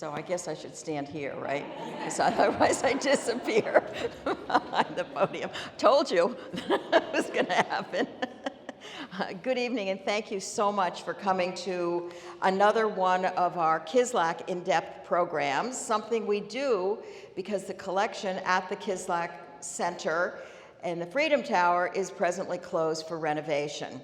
so I guess I should stand here, right? Because otherwise I disappear behind the podium. Told you that was going to happen. Good evening, and thank you so much for coming to another one of our Kislak in-depth programs, something we do because the collection at the Kislak Center and the Freedom Tower is presently closed for renovation,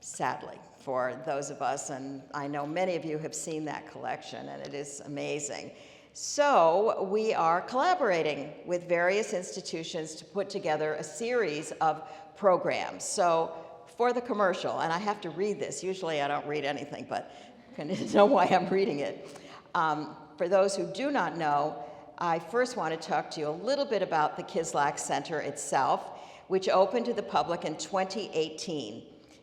sadly, for those of us, and I know many of you have seen that collection, and it is amazing. So we are collaborating with various institutions to put together a series of programs. So for the commercial, and I have to read this. Usually I don't read anything, but you can know why I'm reading it. For those who do not know, I first want to talk to you a little bit about the Kislak Center itself, which opened to the public in 2018.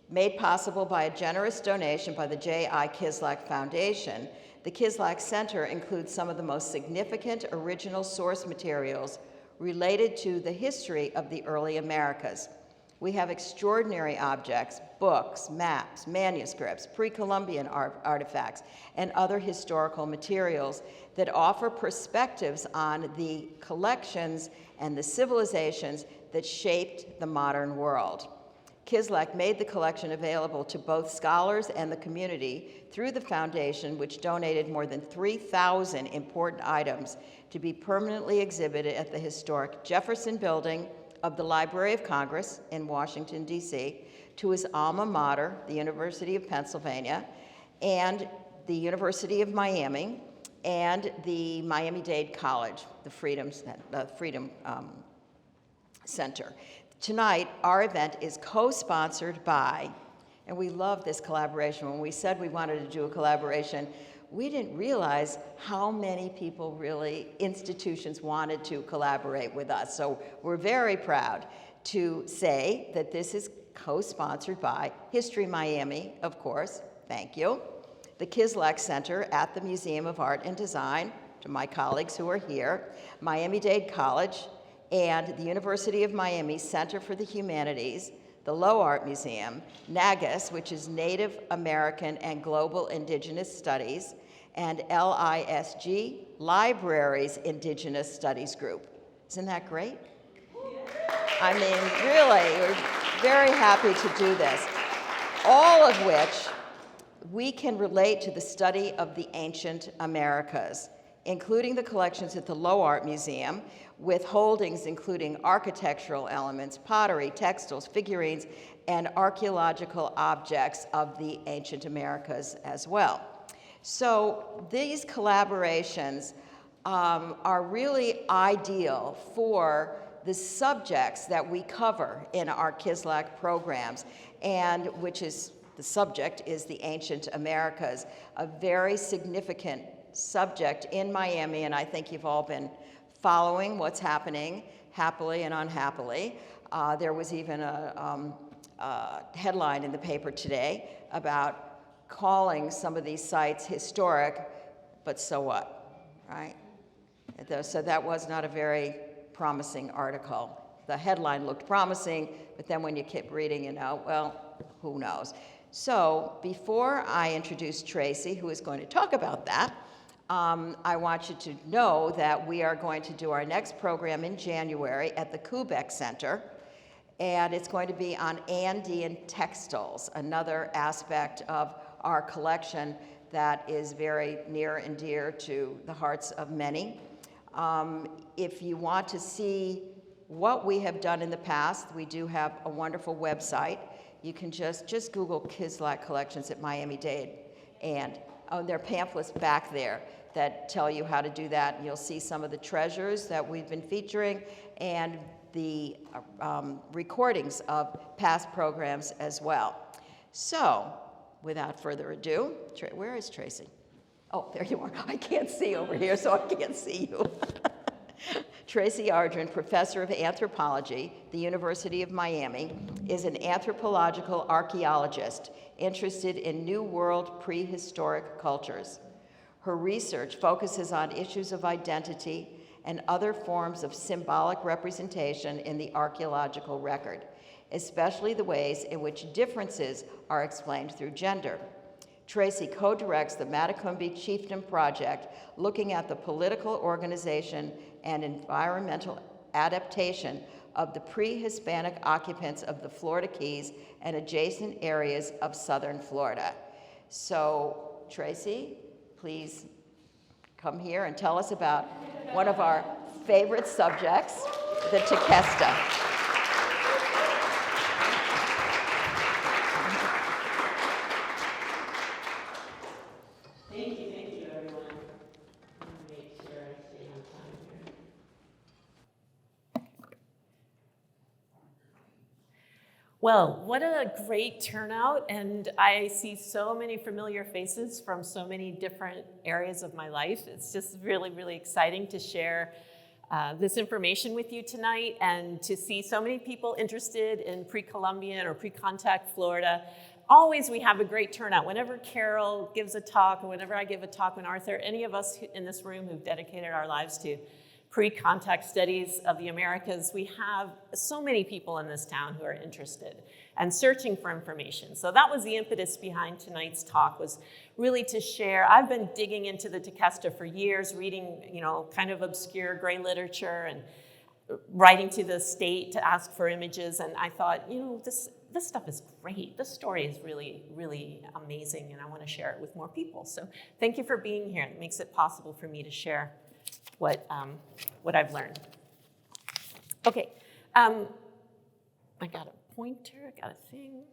Made possible by a generous donation by the J.I. Kislak Foundation, the Kislak Center includes some of the most significant original source materials related to the history of the early Americas. We have extraordinary objects, books, maps, manuscripts, pre-Columbian artifacts, and other historical materials that offer perspectives on the collections and the civilizations that shaped the modern world. Kislak made the collection available to both scholars and the community through the foundation, which donated more than 3,000 important items to be permanently exhibited at the historic Jefferson Building of the Library of Congress in Washington, D.C., to his alma mater, the University of Pennsylvania, and the University of Miami, and the Miami-Dade College, the Freedom Center. Tonight, our event is co-sponsored by, and we love this collaboration. When we said we wanted to do a collaboration, we didn't realize how many people really, institutions wanted to collaborate with us. So we're very proud to say that this is co-sponsored by History Miami, of course, thank you, the Kislak Center at the Museum of Art and Design, to my colleagues who are here, Miami-Dade College, and the University of Miami Center for the Humanities, the Low Art Museum, NAGAS, which is Native American and Global Indigenous Studies, and LISG, Libraries Indigenous Studies Group. Isn't that great? I mean, really, we're very happy to do this. All of which we can relate to the study of the ancient Americas, including the collections at the Low Art Museum, with holdings including architectural elements, pottery, textiles, figurines, and archaeological objects of the ancient Americas as well. So these collaborations are really ideal for the subjects that we cover in our Kislak programs, and which is, the subject is the ancient Americas, a very significant subject in Miami, and I think you've all been following what's happening, happily and unhappily. There was even a headline in the paper today about calling some of these sites historic, but so what, right? So that was not a very promising article. The headline looked promising, but then when you keep reading, you know, well, who knows? So before I introduce Traci, who is going to talk about that, I want you to know that we are going to do our next program in January at the Quebec Center, and it's going to be on Andean textiles, another aspect of our collection that is very near and dear to the hearts of many. If you want to see what we have done in the past, we do have a wonderful website. You can just Google Kislak Collections at Miami-Dade, and there are pamphlets back there that tell you how to do that, and you'll see some of the treasures that we've been featuring and the recordings of past programs as well. So, without further ado, where is Traci? Oh, there you are. I can't see over here, so I can't see you. Traci Ardren, Professor of Anthropology, the University of Miami, is an anthropological archaeologist interested in New World prehistoric cultures. Her research focuses on issues of identity and other forms of symbolic representation in the archaeological record, especially the ways in which differences are explained through gender. Traci co-directs the Matacumbe Chieftain Project, looking at the political organization and environmental adaptation of the pre-Hispanic occupants of the Florida Keys and adjacent areas of southern Florida. So, Traci, please come here and tell us about one of our favorite subjects, the Tequesta. Thank you, everyone. I'm going to make sure I stay on time here. Well, what a great turnout, and I see so many familiar faces from so many different areas of my life. It's just really, really exciting to share this information with you tonight and to see so many people interested in pre-Columbian or pre-contact Florida. Always we have a great turnout. Whenever Carol gives a talk, or whenever I give a talk, when Arthur, any of us in this room who've dedicated our lives to pre-contact studies of the Americas, we have so many people in this town who are interested and searching for information. So that was the impetus behind tonight's talk, was really to share. I've been digging into the Tequesta for years, reading, kind of obscure gray literature and writing to the state to ask for images. And I thought, this stuff is great. This story is really, really amazing, and I want to share it with more people. So thank you for being here. It makes it possible for me to share what I've learned. Okay, I got a pointer, I got a thing.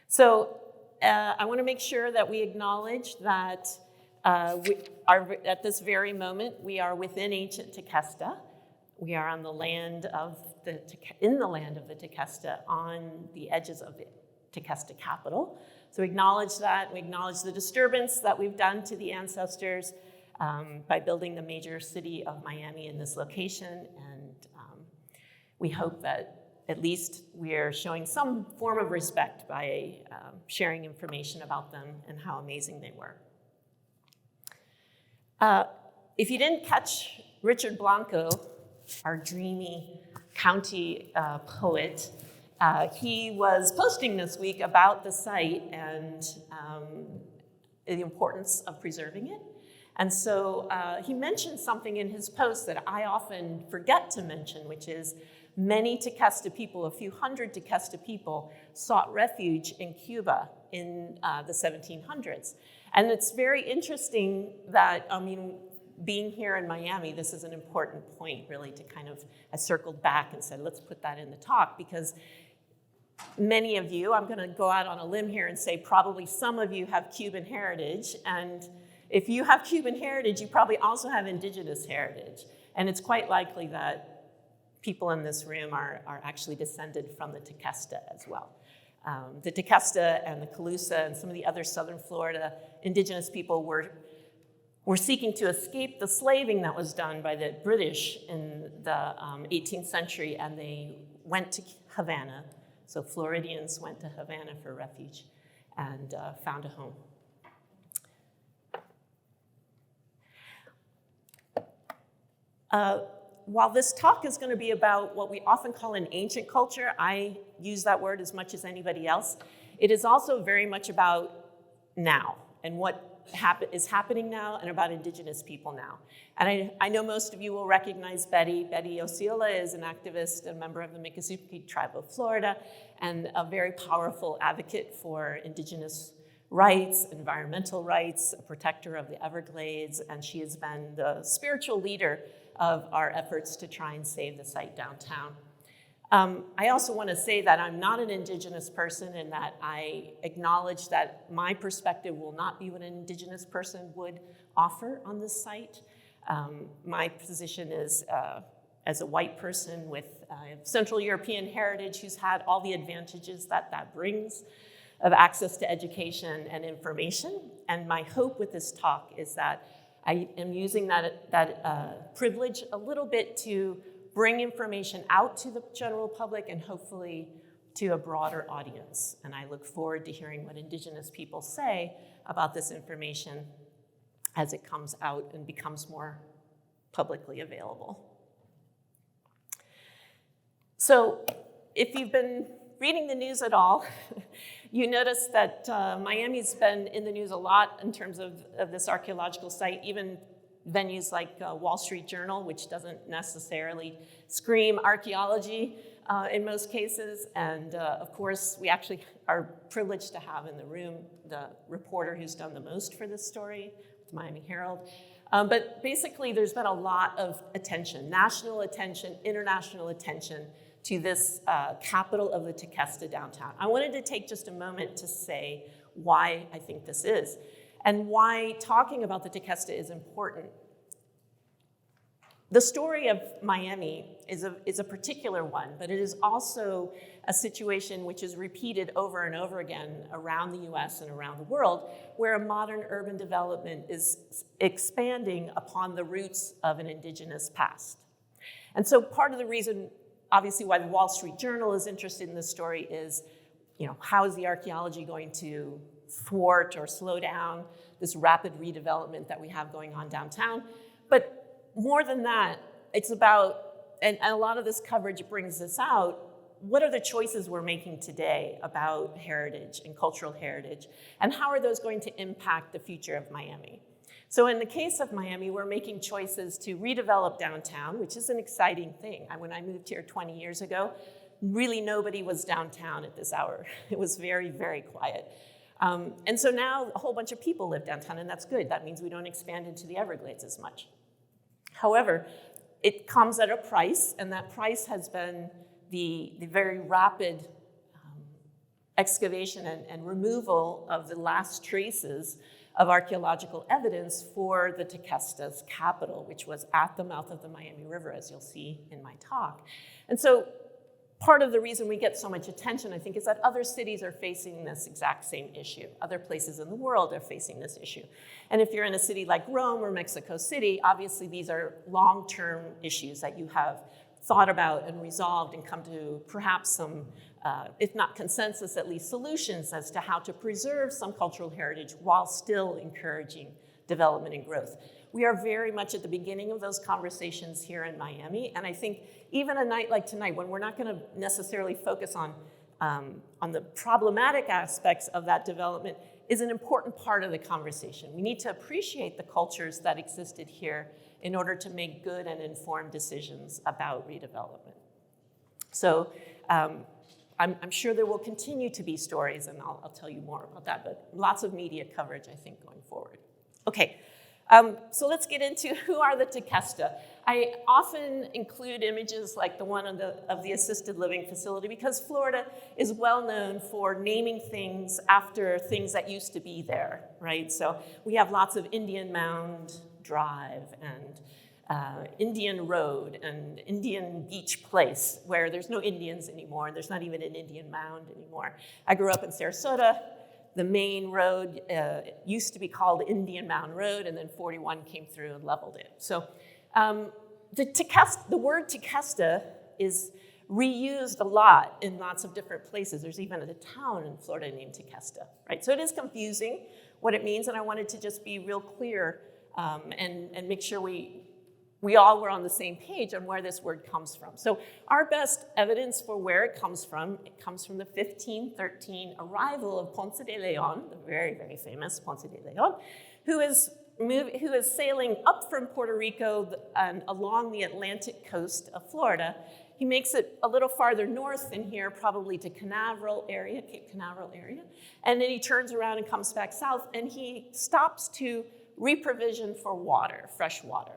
So I want to make sure that we acknowledge that at this very moment, we are within ancient Tequesta. We are on the land of in the land of the Tequesta, on the edges of the Tequesta capital. So we acknowledge that. We acknowledge the disturbance that we've done to the ancestors by building the major city of Miami in this location. And we hope that at least we are showing some form of respect by sharing information about them and how amazing they were. If you didn't catch Richard Blanco, our dreamy county poet, he was posting this week about the site and the importance of preserving it. And so he mentioned something in his post that I often forget to mention, which is many Tequesta people, a few hundred Tequesta people, sought refuge in Cuba in the 1700s. And it's very interesting that, being here in Miami, this is an important point, really, to kind of, I circled back and said, let's put that in the talk, because many of you, I'm going to go out on a limb here and say probably some of you have Cuban heritage, and if you have Cuban heritage, you probably also have Indigenous heritage. And it's quite likely that people in this room are actually descended from the Tequesta as well. The Tequesta and the Calusa and some of the other southern Florida Indigenous people were seeking to escape the slaving that was done by the British in the 18th century, and they went to Havana. So Floridians went to Havana for refuge and found a home. While this talk is going to be about what we often call an ancient culture, I use that word as much as anybody else, it is also very much about now and what is happening now and about Indigenous people now. And I know most of you will recognize Betty. Betty Osceola is an activist, a member of the Miccosukee tribe of Florida, and a very powerful advocate for Indigenous rights, environmental rights, a protector of the Everglades, and she has been the spiritual leader of our efforts to try and save the site downtown. I also want to say that I'm not an Indigenous person, and that I acknowledge that my perspective will not be what an Indigenous person would offer on this site. My position is as a white person with Central European heritage who's had all the advantages that brings of access to education and information. And my hope with this talk is that I am using that privilege a little bit to bring information out to the general public and hopefully to a broader audience. And I look forward to hearing what Indigenous people say about this information as it comes out and becomes more publicly available. So if you've been reading the news at all, You notice that Miami's been in the news a lot in terms of this archaeological site, even venues like Wall Street Journal, which doesn't necessarily scream archaeology in most cases. And of course, we actually are privileged to have in the room the reporter who's done the most for this story, the Miami Herald. But basically, there's been a lot of attention, national attention, international attention to this capital of the Tequesta downtown. I wanted to take just a moment to say why I think this is and why talking about the Tequesta is important. The story of Miami is a particular one, but it is also a situation which is repeated over and over again around the US and around the world, where a modern urban development is expanding upon the roots of an indigenous past. And so part of the reason, obviously, why the Wall Street Journal is interested in this story is, how is the archaeology going to thwart or slow down this rapid redevelopment that we have going on downtown? But more than that, it's about, and a lot of this coverage brings this out, what are the choices we're making today about heritage and cultural heritage, and how are those going to impact the future of Miami? So in the case of Miami, we're making choices to redevelop downtown, which is an exciting thing. When I moved here 20 years ago, really nobody was downtown at this hour. It was very, very quiet. And so now a whole bunch of people live downtown, and that's good. That means we don't expand into the Everglades as much. However, it comes at a price, and that price has been the very rapid excavation and removal of the last traces of archaeological evidence for the Tequesta's capital, which was at the mouth of the Miami River, as you'll see in my talk. And so part of the reason we get so much attention, I think, is that other cities are facing this exact same issue. Other places in the world are facing this issue. And if you're in a city like Rome or Mexico City, obviously these are long-term issues that you have thought about and resolved and come to perhaps some, if not consensus, at least solutions as to how to preserve some cultural heritage while still encouraging development and growth. We are very much at the beginning of those conversations here in Miami, and I think even a night like tonight, when we're not going to necessarily focus on the problematic aspects of that development, is an important part of the conversation. We need to appreciate the cultures that existed here in order to make good and informed decisions about redevelopment. So I'm sure there will continue to be stories, and I'll tell you more about that, but lots of media coverage, I think, going forward. Okay. So let's get into who are the Tequesta. I often include images like the one of the assisted living facility because Florida is well known for naming things after things that used to be there, right? So we have lots of Indian Mound Drive and Indian Road and Indian Beach Place, where there's no Indians anymore. There's not even an Indian mound anymore. I grew up in Sarasota. The main road used to be called Indian Mound Road, and then 41 came through and leveled it. So the word Tequesta is reused a lot in lots of different places. There's even a town in Florida named Tequesta, right? So it is confusing what it means, and I wanted to just be real clear and make sure we all were on the same page on where this word comes from. So our best evidence for where it comes from the 1513 arrival of Ponce de Leon, the very, very famous Ponce de Leon, who is sailing up from Puerto Rico and along the Atlantic coast of Florida. He makes it a little farther north in here, probably to Cape Canaveral area, and then he turns around and comes back south, and he stops to reprovision for water, fresh water,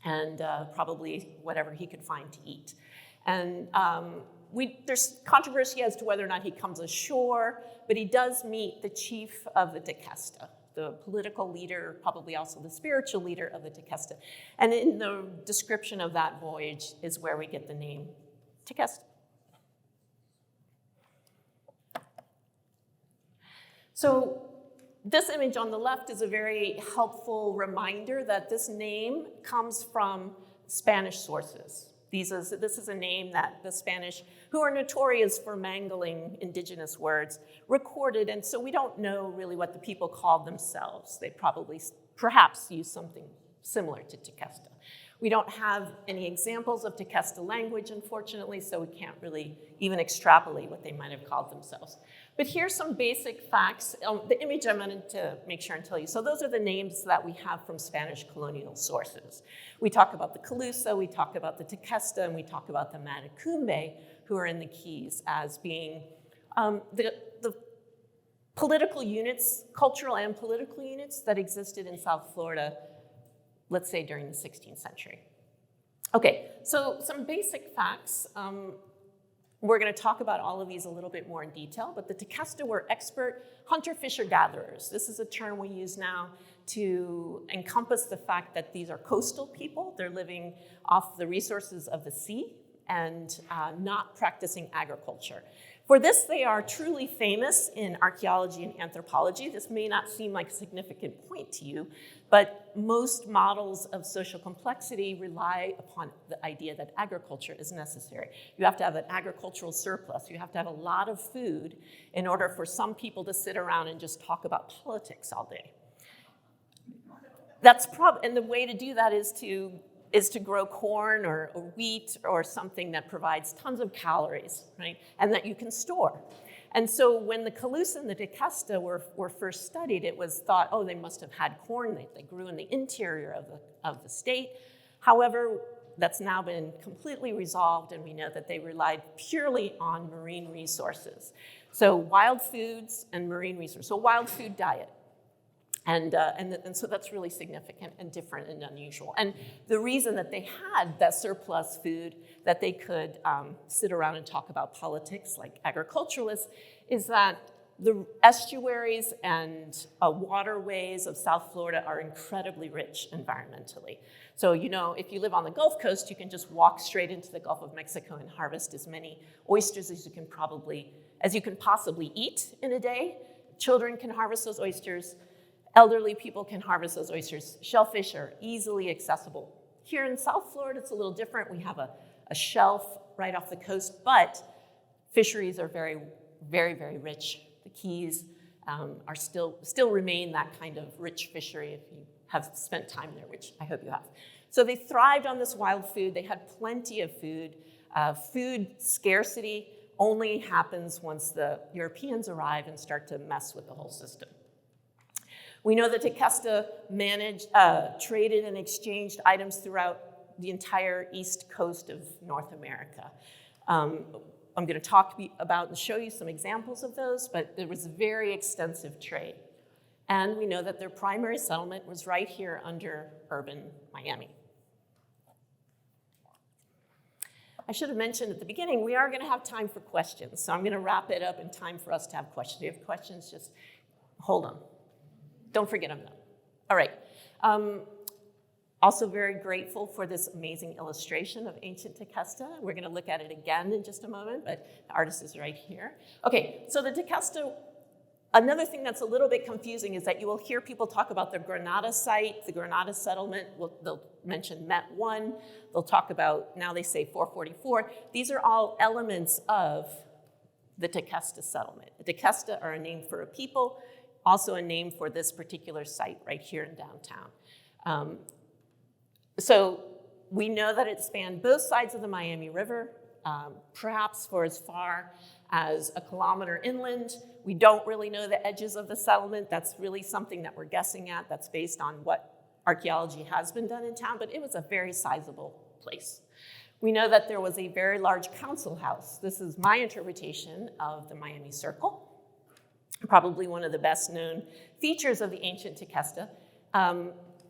and probably whatever he could find to eat. And there's controversy as to whether or not he comes ashore, but he does meet the chief of the Tequesta, the political leader, probably also the spiritual leader of the Tequesta. And in the description of that voyage is where we get the name Tequesta. So this image on the left is a very helpful reminder that this name comes from Spanish sources. This is a name that the Spanish, who are notorious for mangling indigenous words, recorded, and so we don't know really what the people called themselves. They probably, perhaps, used something similar to Tequesta. We don't have any examples of Tequesta language, unfortunately, so we can't really even extrapolate what they might have called themselves. But here's some basic facts. The image I wanted to make sure and tell you. So those are the names that we have from Spanish colonial sources. We talk about the Calusa, we talk about the Tequesta, and we talk about the Matecumbe, who are in the Keys, as being the political units, cultural and political units that existed in South Florida, let's say during the 16th century. Okay, so some basic facts. We're going to talk about all of these a little bit more in detail, but the Tequesta were expert hunter-fisher-gatherers. This is a term we use now to encompass the fact that these are coastal people. They're living off the resources of the sea and not practicing agriculture. For this, they are truly famous in archaeology and anthropology. This may not seem like a significant point to you, but most models of social complexity rely upon the idea that agriculture is necessary. You have to have an agricultural surplus. You have to have a lot of food in order for some people to sit around and just talk about politics all day. And the way to do that is to grow corn or wheat or something that provides tons of calories, right? And that you can store. And so when the Calusa and the Tequesta were first studied, it was thought, oh, they must have had corn. They grew in the interior of the state. However, that's now been completely resolved, and we know that they relied purely on marine resources. So wild foods and marine resources. So wild food diet. And so that's really significant and different and unusual. And the reason that they had that surplus food that they could sit around and talk about politics like agriculturalists is that the estuaries and waterways of South Florida are incredibly rich environmentally. So, if you live on the Gulf Coast, you can just walk straight into the Gulf of Mexico and harvest as many oysters as you can possibly eat in a day. Children can harvest those oysters. Elderly people can harvest those oysters. Shellfish are easily accessible. Here in South Florida, it's a little different. We have a shelf right off the coast, but fisheries are very, very, very rich. The Keys are still remain that kind of rich fishery if you have spent time there, which I hope you have. So they thrived on this wild food. They had plenty of food. Food scarcity only happens once the Europeans arrive and start to mess with the whole system. We know that Tequesta traded and exchanged items throughout the entire east coast of North America. I'm going to talk about and show you some examples of those, but there was very extensive trade. And we know that their primary settlement was right here under urban Miami. I should have mentioned at the beginning, we are going to have time for questions. So I'm going to wrap it up in time for us to have questions. If you have questions, just hold on. Don't forget them, though. All right. Also very grateful for this amazing illustration of ancient Tequesta. We're going to look at it again in just a moment, but the artist is right here. Okay, so the Tequesta, another thing that's a little bit confusing is that you will hear people talk about the Granada site, the Granada settlement. They'll mention Met 1. They'll talk about, now they say 444. These are all elements of the Tequesta settlement. The Tequesta are a name for a people, also a name for this particular site right here in downtown. So we know that it spanned both sides of the Miami River, perhaps for as far as a kilometer inland. We don't really know the edges of the settlement. That's really something that we're guessing at. That's based on what archaeology has been done in town, but it was a very sizable place. We know that there was a very large council house. This is my interpretation of the Miami Circle. Probably one of the best known features of the ancient Tequesta.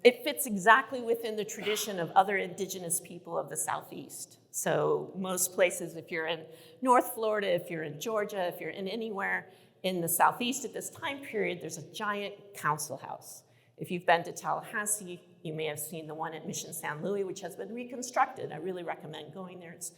It fits exactly within the tradition of other indigenous people of the Southeast. So most places, if you're in North Florida, if you're in Georgia, if you're in anywhere in the Southeast at this time period, there's a giant council house. If you've been to Tallahassee, you may have seen the one at Mission San Luis, which has been reconstructed. I really recommend going there. It's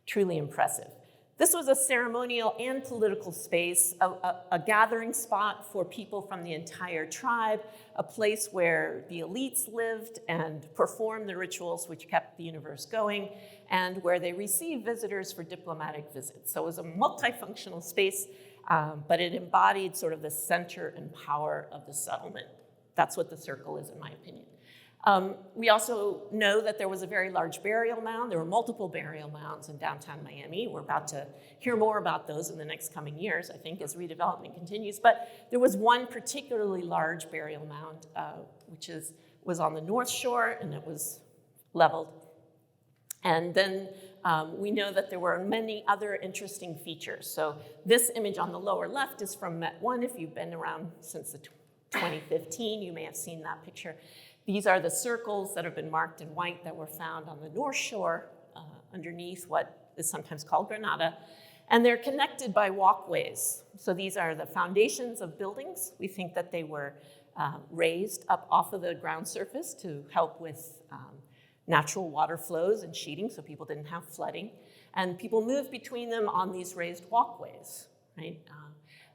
truly impressive. This was a ceremonial and political space, a gathering spot for people from the entire tribe, a place where the elites lived and performed the rituals which kept the universe going, and where they received visitors for diplomatic visits. So it was a multifunctional space, but it embodied sort of the center and power of the settlement. That's what the circle is, in my opinion. We also know that there was a very large burial mound. There were multiple burial mounds in downtown Miami. We're about to hear more about those in the next coming years, I think, as redevelopment continues. But there was one particularly large burial mound, which was on the North Shore, and it was leveled. And then we know that there were many other interesting features. So this image on the lower left is from Met 1. If you've been around since the 2015, you may have seen that picture. These are the circles that have been marked in white that were found on the North Shore underneath what is sometimes called Granada. And they're connected by walkways. So these are the foundations of buildings. We think that they were raised up off of the ground surface to help with natural water flows and sheeting, so people didn't have flooding. And people moved between them on these raised walkways, right?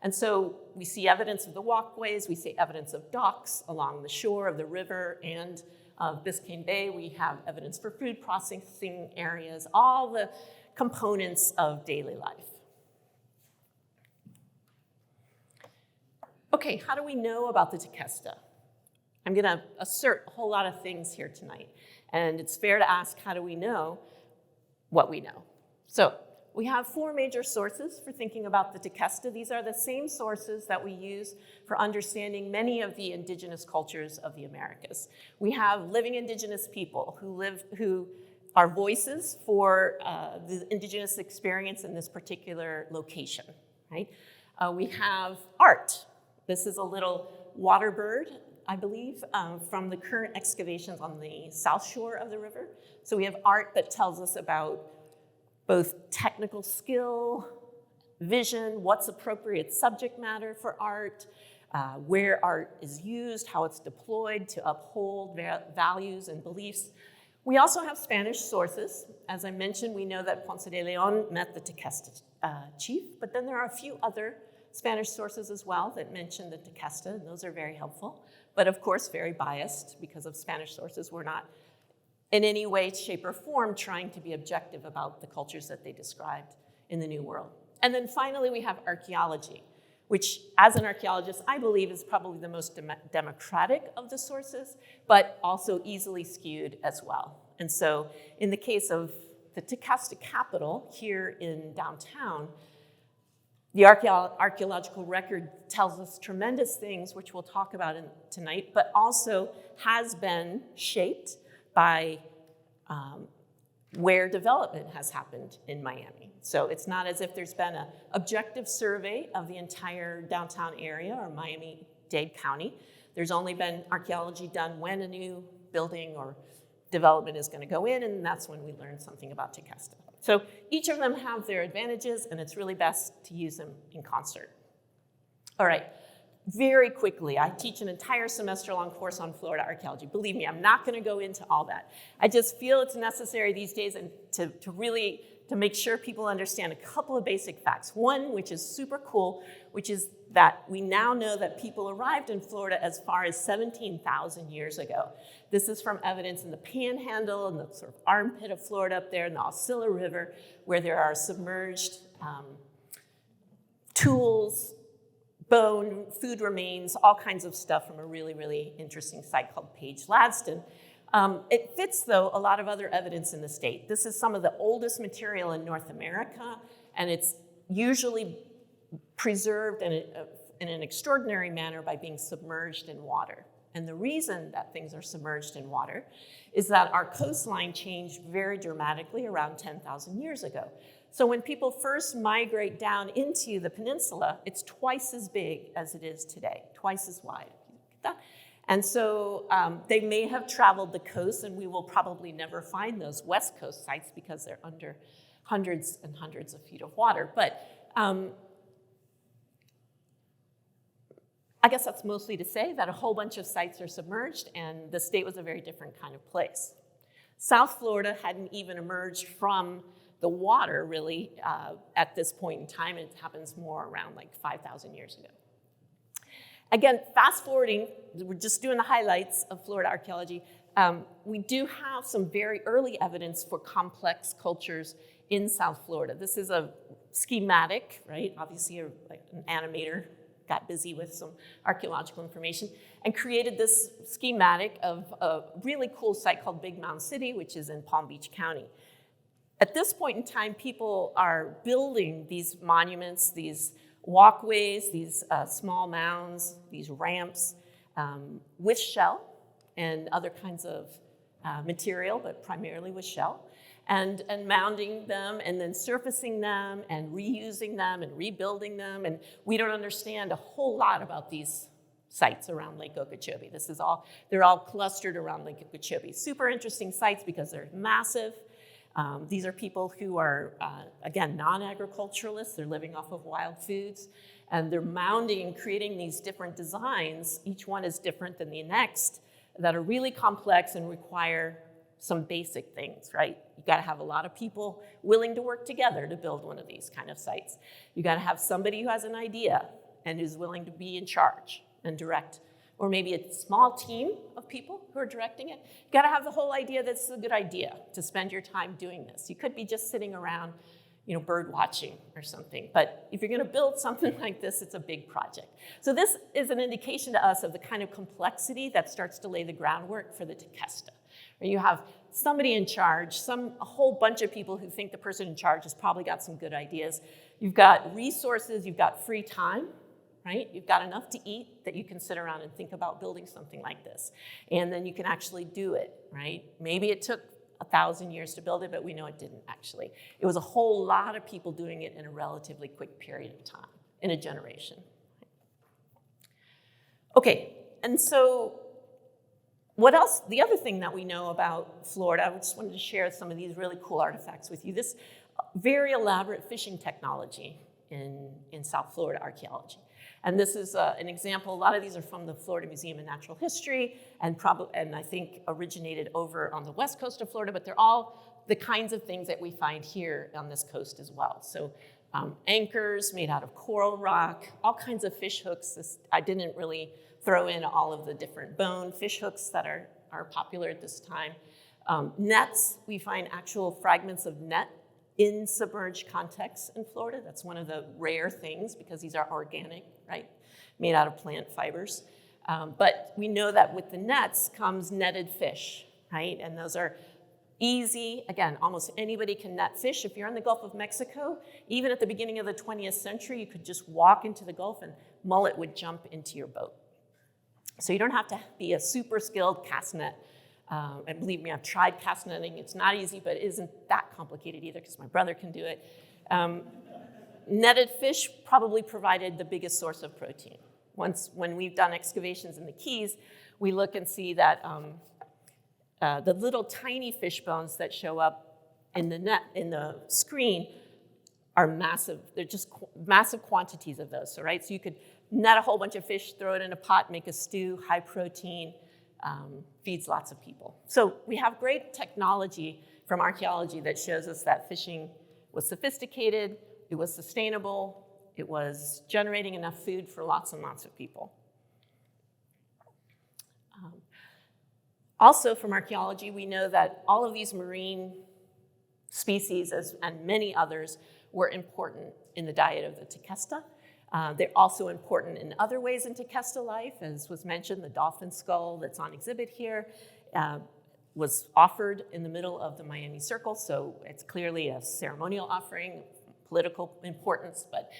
And so we see evidence of the walkways, we see evidence of docks along the shore of the river and of Biscayne Bay. We have evidence for food processing areas, all the components of daily life. Okay, how do we know about the Tequesta? I'm gonna assert a whole lot of things here tonight, and it's fair to ask, how do we know what we know? So we have 4 major sources for thinking about the Tequesta. These are the same sources that we use for understanding many of the indigenous cultures of the Americas. We have living indigenous people who are voices for the indigenous experience in this particular location, right? We have art. This is a little water bird, I believe, from the current excavations on the south shore of the river. So we have art that tells us about both technical skill, vision, what's appropriate subject matter for art, where art is used, how it's deployed to uphold values and beliefs. We also have Spanish sources. As I mentioned, we know that Ponce de Leon met the Tequesta chief, but then there are a few other Spanish sources as well that mention the Tequesta, and those are very helpful, but of course very biased because of Spanish sources. We're not in any way, shape, or form trying to be objective about the cultures that they described in the New World. And then finally, we have archaeology, which as an archaeologist, I believe is probably the most democratic of the sources, but also easily skewed as well. And so in the case of the Tequesta capital here in downtown, the archaeological record tells us tremendous things, which we'll talk about tonight, but also has been shaped by where development has happened in Miami. So it's not as if there's been an objective survey of the entire downtown area or Miami-Dade County. There's only been archaeology done when a new building or development is going to go in, and that's when we learn something about Tequesta. So each of them have their advantages, and it's really best to use them in concert. All right. Very quickly, I teach an entire semester-long course on Florida archaeology. Believe me, I'm not going to go into all that. I just feel it's necessary these days and to make sure people understand a couple of basic facts. One, which is super cool, which is that we now know that people arrived in Florida as far as 17,000 years ago. This is from evidence in the Panhandle and the sort of armpit of Florida up there in the Osceola River, where there are submerged tools, bone, food remains, all kinds of stuff from a really, really interesting site called Page Ladstone. It fits, though, a lot of other evidence in the state. This is some of the oldest material in North America, and it's usually preserved in an extraordinary manner by being submerged in water. And the reason that things are submerged in water is that our coastline changed very dramatically around 10,000 years ago. So when people first migrate down into the peninsula, it's twice as big as it is today, twice as wide. And so they may have traveled the coast, and we will probably never find those West Coast sites because they're under hundreds and hundreds of feet of water. But I guess that's mostly to say that a whole bunch of sites are submerged, and the state was a very different kind of place. South Florida hadn't even emerged from the water, really, at this point in time. It happens more around like 5,000 years ago. Again, fast forwarding, we're just doing the highlights of Florida archaeology. We do have some very early evidence for complex cultures in South Florida. This is a schematic, right? Obviously, like an animator got busy with some archaeological information and created this schematic of a really cool site called Big Mound City, which is in Palm Beach County. At this point in time, people are building these monuments, these walkways, these small mounds, these ramps with shell and other kinds of material, but primarily with shell, and mounding them and then surfacing them and reusing them and rebuilding them. And we don't understand a whole lot about these sites around Lake Okeechobee. They're all clustered around Lake Okeechobee. Super interesting sites because they're massive. These are people who are, again, non-agriculturalists. They're living off of wild foods. And they're mounding and creating these different designs. Each one is different than the next, that are really complex and require some basic things, right? You gotta have a lot of people willing to work together to build one of these kind of sites. You gotta have somebody who has an idea and who's willing to be in charge and direct, or maybe a small team of people who are directing it. You gotta have the whole idea that's a good idea to spend your time doing this. You could be just sitting around, bird watching or something. But if you're gonna build something like this, it's a big project. So this is an indication to us of the kind of complexity that starts to lay the groundwork for the Tequesta. Where you have somebody in charge, a whole bunch of people who think the person in charge has probably got some good ideas. You've got resources, you've got free time, right? You've got enough to eat that you can sit around and think about building something like this. And then you can actually do it, right? Maybe it took 1,000 years to build it, but we know it didn't actually. It was a whole lot of people doing it in a relatively quick period of time, in a generation. Okay, and so what else? The other thing that we know about Florida, I just wanted to share some of these really cool artifacts with you. This very elaborate fishing technology in South Florida archaeology. And this is an example. A lot of these are from the Florida Museum of Natural History and I think originated over on the west coast of Florida, but they're all the kinds of things that we find here on this coast as well. So anchors made out of coral rock, all kinds of fish hooks. I didn't really throw in all of the different bone fish hooks that are popular at this time. Nets, we find actual fragments of net in submerged contexts in Florida. That's one of the rare things because these are organic, right? Made out of plant fibers. But we know that with the nets comes netted fish, right? And those are easy. Again, almost anybody can net fish. If you're in the Gulf of Mexico, even at the beginning of the 20th century, you could just walk into the Gulf and mullet would jump into your boat. So you don't have to be a super skilled cast net. And believe me, I've tried cast netting. It's not easy, but it isn't that complicated either because my brother can do it. Netted fish probably provided the biggest source of protein. When we've done excavations in the Keys, we look and see that the little tiny fish bones that show up in the screen are massive. They're just massive quantities of those. So you could net a whole bunch of fish, throw it in a pot, make a stew, high protein, feeds lots of people. So we have great technology from archaeology that shows us that fishing was sophisticated, it was sustainable, it was generating enough food for lots and lots of people. Also from archaeology, we know that all of these marine species and many others were important in the diet of the Tequesta. They're also important in other ways in Tequesta life. As was mentioned, the dolphin skull that's on exhibit here was offered in the middle of the Miami Circle, so it's clearly a ceremonial offering, political importance, but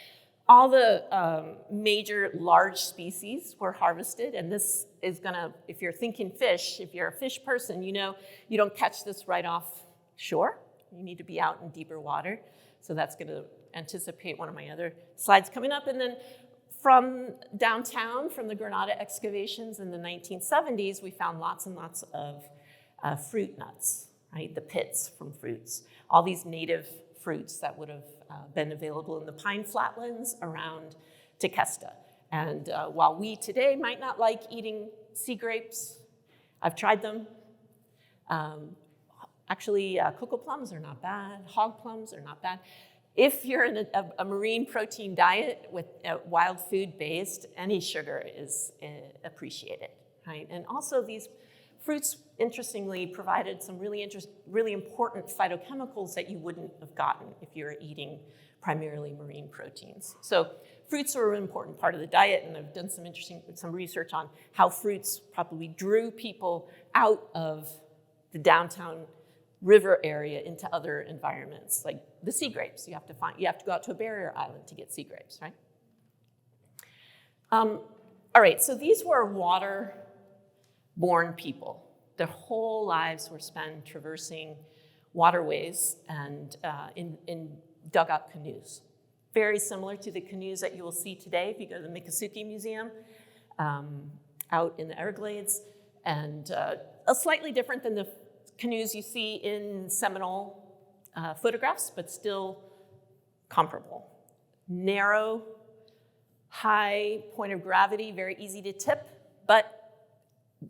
all the major large species were harvested, and this is gonna, if you're thinking fish, if you're a fish person, you know you don't catch this right off shore. You need to be out in deeper water, so that's gonna anticipate one of my other slides coming up. And then from downtown, from the Granada excavations in the 1970s, we found lots and lots of fruit nuts, right? The pits from fruits. All these native fruits that would have been available in the pine flatlands around Tequesta. And while we today might not like eating sea grapes, I've tried them. Actually, cocoa plums are not bad. Hog plums are not bad. If you're in a marine protein diet with wild food based, any sugar is appreciated, right? And also these fruits, interestingly, provided some really important phytochemicals that you wouldn't have gotten if you were eating primarily marine proteins. So fruits are an important part of the diet, and I've done some research on how fruits probably drew people out of the downtown river area into other environments, like the sea grapes. You have to go out to a barrier island to get sea grapes, right? All right, so these were water-born people. Their whole lives were spent traversing waterways and in dugout canoes. Very similar to the canoes that you will see today if you go to the Miccosukee Museum out in the Everglades, and a slightly different than the canoes you see in Seminole photographs, but still comparable. Narrow, high point of gravity, very easy to tip, but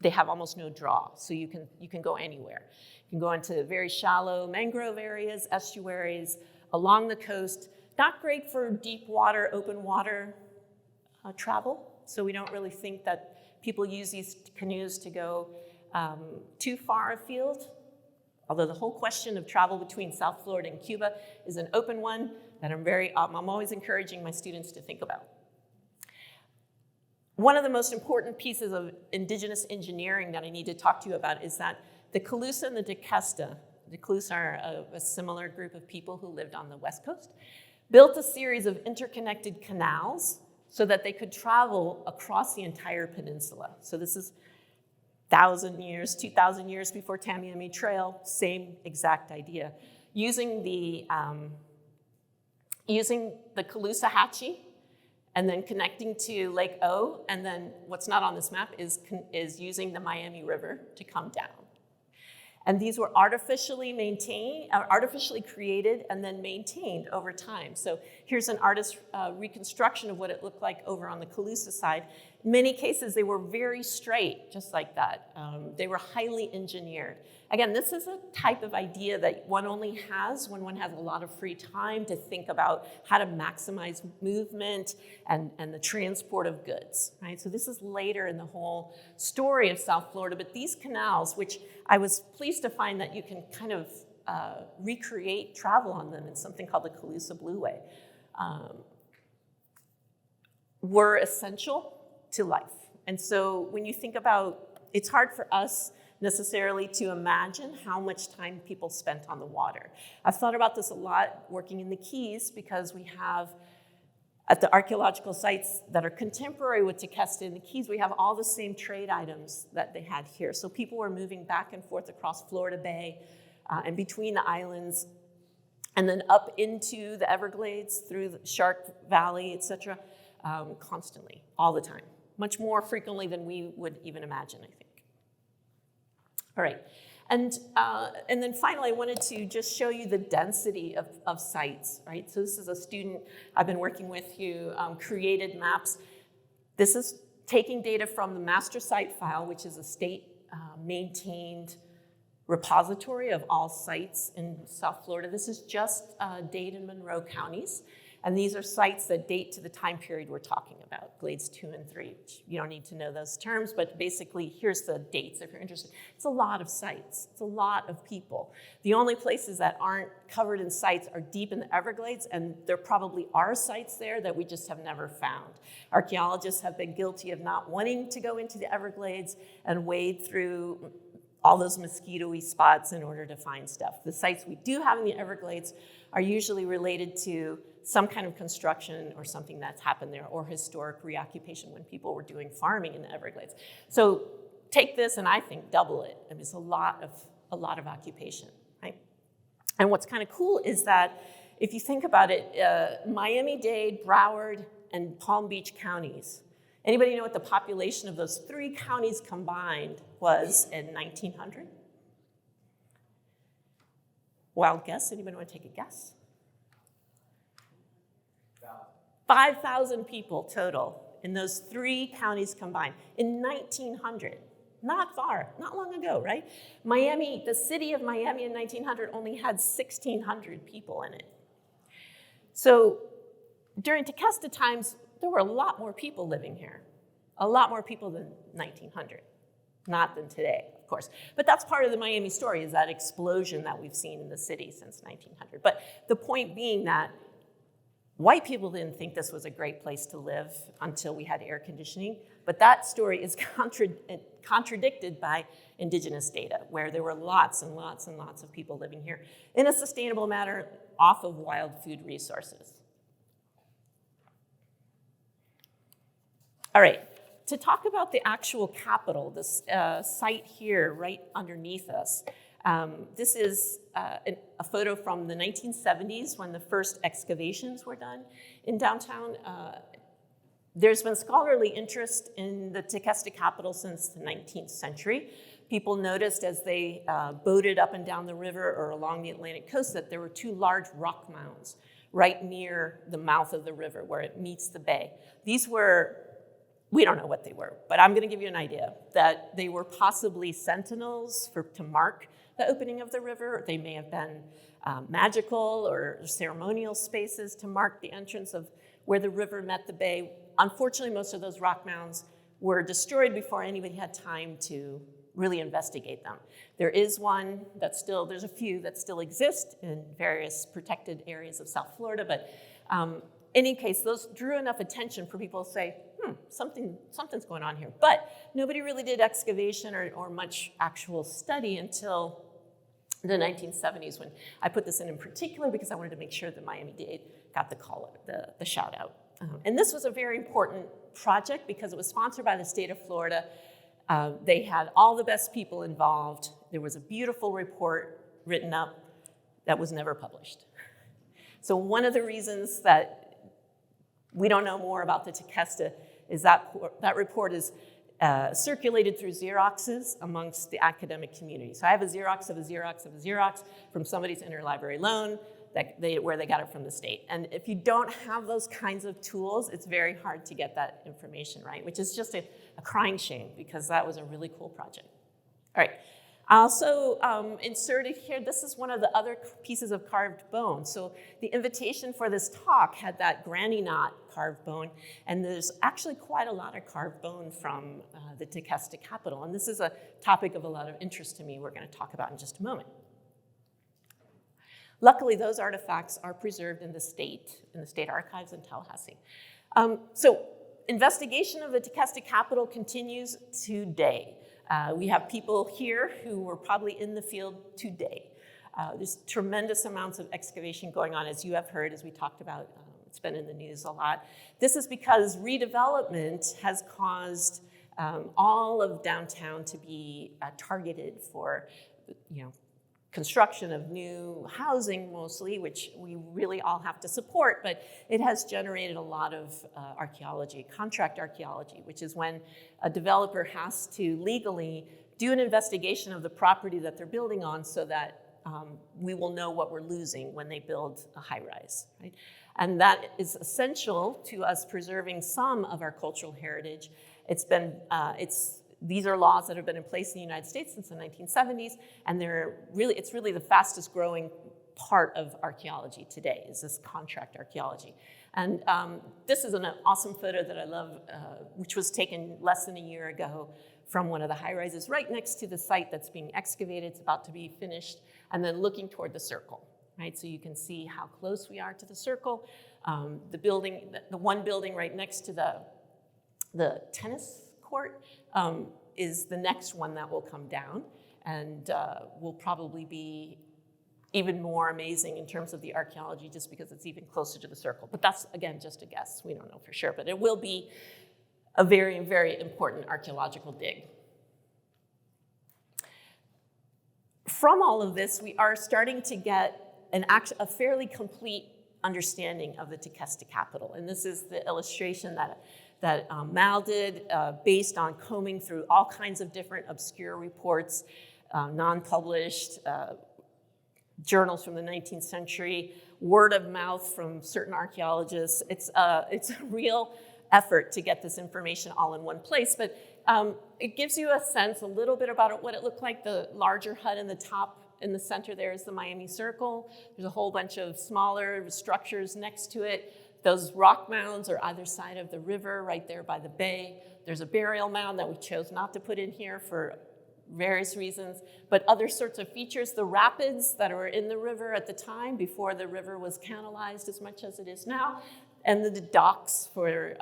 they have almost no draw, so you can go anywhere. You can go into very shallow mangrove areas, estuaries, along the coast. Not great for deep water, open water travel, so we don't really think that people use these canoes to go too far afield, although the whole question of travel between South Florida and Cuba is an open one that I'm always encouraging my students to think about. One of the most important pieces of indigenous engineering that I need to talk to you about is that the Calusa and the Tequesta, the Calusa are a similar group of people who lived on the West Coast, built a series of interconnected canals so that they could travel across the entire peninsula. So this is 1,000 years, 2,000 years before Tamiami Trail, same exact idea. Using the Caloosahatchee, and then connecting to Lake O, and then what's not on this map is using the Miami River to come down. And these were artificially created and then maintained over time. So here's an artist's reconstruction of what it looked like over on the Calusa side. In many cases, they were very straight, just like that. They were highly engineered. Again, this is a type of idea that one only has when one has a lot of free time to think about how to maximize movement and the transport of goods, right? So this is later in the whole story of South Florida, but these canals, which I was pleased to find that you can kind of recreate travel on them in something called the Calusa Blueway, were essential to life. And so when you think about, it's hard for us necessarily to imagine how much time people spent on the water. I've thought about this a lot working in the Keys because we have, at the archaeological sites that are contemporary with Tequesta in the Keys, we have all the same trade items that they had here. So people were moving back and forth across Florida Bay and between the islands, and then up into the Everglades through the Shark Valley, et cetera, constantly, all the time. Much more frequently than we would even imagine, I think. All right, and then finally, I wanted to just show you the density of sites, right? So this is a student I've been working with who created maps. This is taking data from the master site file, which is a state maintained repository of all sites in South Florida. This is just Dade and Monroe counties. And these are sites that date to the time period we're talking about, Glades 2 and 3, which you don't need to know those terms, but basically here's the dates if you're interested. It's a lot of sites. It's a lot of people. The only places that aren't covered in sites are deep in the Everglades, and there probably are sites there that we just have never found. Archaeologists have been guilty of not wanting to go into the Everglades and wade through all those mosquito-y spots in order to find stuff. The sites we do have in the Everglades are usually related to some kind of construction or something that's happened there, or historic reoccupation when people were doing farming in the Everglades. So take this and I think double it. I mean, it's a lot of occupation, right? And what's kind of cool is that if you think about it, Miami-Dade, Broward, and Palm Beach counties, anybody know what the population of those 3 counties combined was in 1900? Wild guess, anybody want to take a guess? 5,000 people total in those 3 counties combined in 1900. Not far, not long ago, right? Miami, the city of Miami in 1900 only had 1,600 people in it. So during Tequesta times, there were a lot more people living here. A lot more people than 1900. Not than today, of course. But that's part of the Miami story, is that explosion that we've seen in the city since 1900. But the point being that White people didn't think this was a great place to live until we had air conditioning, but that story is contradicted by Indigenous data, where there were lots and lots and lots of people living here in a sustainable manner off of wild food resources. All right, to talk about the actual capital, this site here right underneath us, this is a photo from the 1970s when the first excavations were done in downtown. There's been scholarly interest in the Tequesta capital since the 19th century. People noticed as they boated up and down the river or along the Atlantic coast that there were two large rock mounds right near the mouth of the river where it meets the bay. These were, we don't know what they were, but I'm gonna give you an idea that they were possibly sentinels to mark the opening of the river. They may have been magical or ceremonial spaces to mark the entrance of where the river met the bay. Unfortunately, most of those rock mounds were destroyed before anybody had time to really investigate them. There is one that's still, there's a few that still exist in various protected areas of South Florida, but in any case, those drew enough attention for people to say, something's going on here. But nobody really did excavation or much actual study until the 1970s, when I put this in particular because I wanted to make sure that Miami-Dade got the call, the shout out. And this was a very important project because it was sponsored by the state of Florida. They had all the best people involved. There was a beautiful report written up that was never published. So one of the reasons that we don't know more about the Tequesta is that report is circulated through Xeroxes amongst the academic community. So I have a Xerox of a Xerox of a Xerox from somebody's interlibrary loan where they got it from the state. And if you don't have those kinds of tools, it's very hard to get that information right, which is just a crying shame because that was a really cool project. All right, I also inserted here, this is one of the other pieces of carved bone. So the invitation for this talk had that granny knot carved bone, and there's actually quite a lot of carved bone from the Tequesta capital. And this is a topic of a lot of interest to me we're gonna talk about in just a moment. Luckily, those artifacts are preserved in the state archives in Tallahassee. So investigation of the Tequesta capital continues today. We have people here who were probably in the field today. There's tremendous amounts of excavation going on, as you have heard, as we talked about. It's been in the news a lot. This is because redevelopment has caused all of downtown to be targeted for, construction of new housing mostly, which we really all have to support, but it has generated a lot of archaeology, contract archaeology, which is when a developer has to legally do an investigation of the property that they're building on so that we will know what we're losing when they build a high rise, right? And that is essential to us preserving some of our cultural heritage. These are laws that have been in place in the United States since the 1970s, and it's really the fastest growing part of archaeology today, is this contract archaeology. And this is an awesome photo that I love, which was taken less than a year ago from one of the high rises right next to the site that's being excavated. It's about to be finished, and then looking toward the circle, right? So you can see how close we are to the circle. The one building right next to the tennis court is the next one that will come down and will probably be even more amazing in terms of the archaeology just because it's even closer to the circle. But that's, again, just a guess. We don't know for sure, but it will be a very, very important archaeological dig. From all of this, we are starting to get a fairly complete understanding of the Tequesta capital. And this is the illustration that Mal did based on combing through all kinds of different obscure reports, non-published journals from the 19th century, word of mouth from certain archaeologists. It's a real effort to get this information all in one place, but it gives you a sense a little bit about what it looked like. The larger hut in the top in the center there is the Miami Circle. There's a whole bunch of smaller structures next to it. Those rock mounds are either side of the river, right there by the bay. There's a burial mound that we chose not to put in here for various reasons, but other sorts of features, the rapids that were in the river at the time before the river was canalized as much as it is now, and the docks for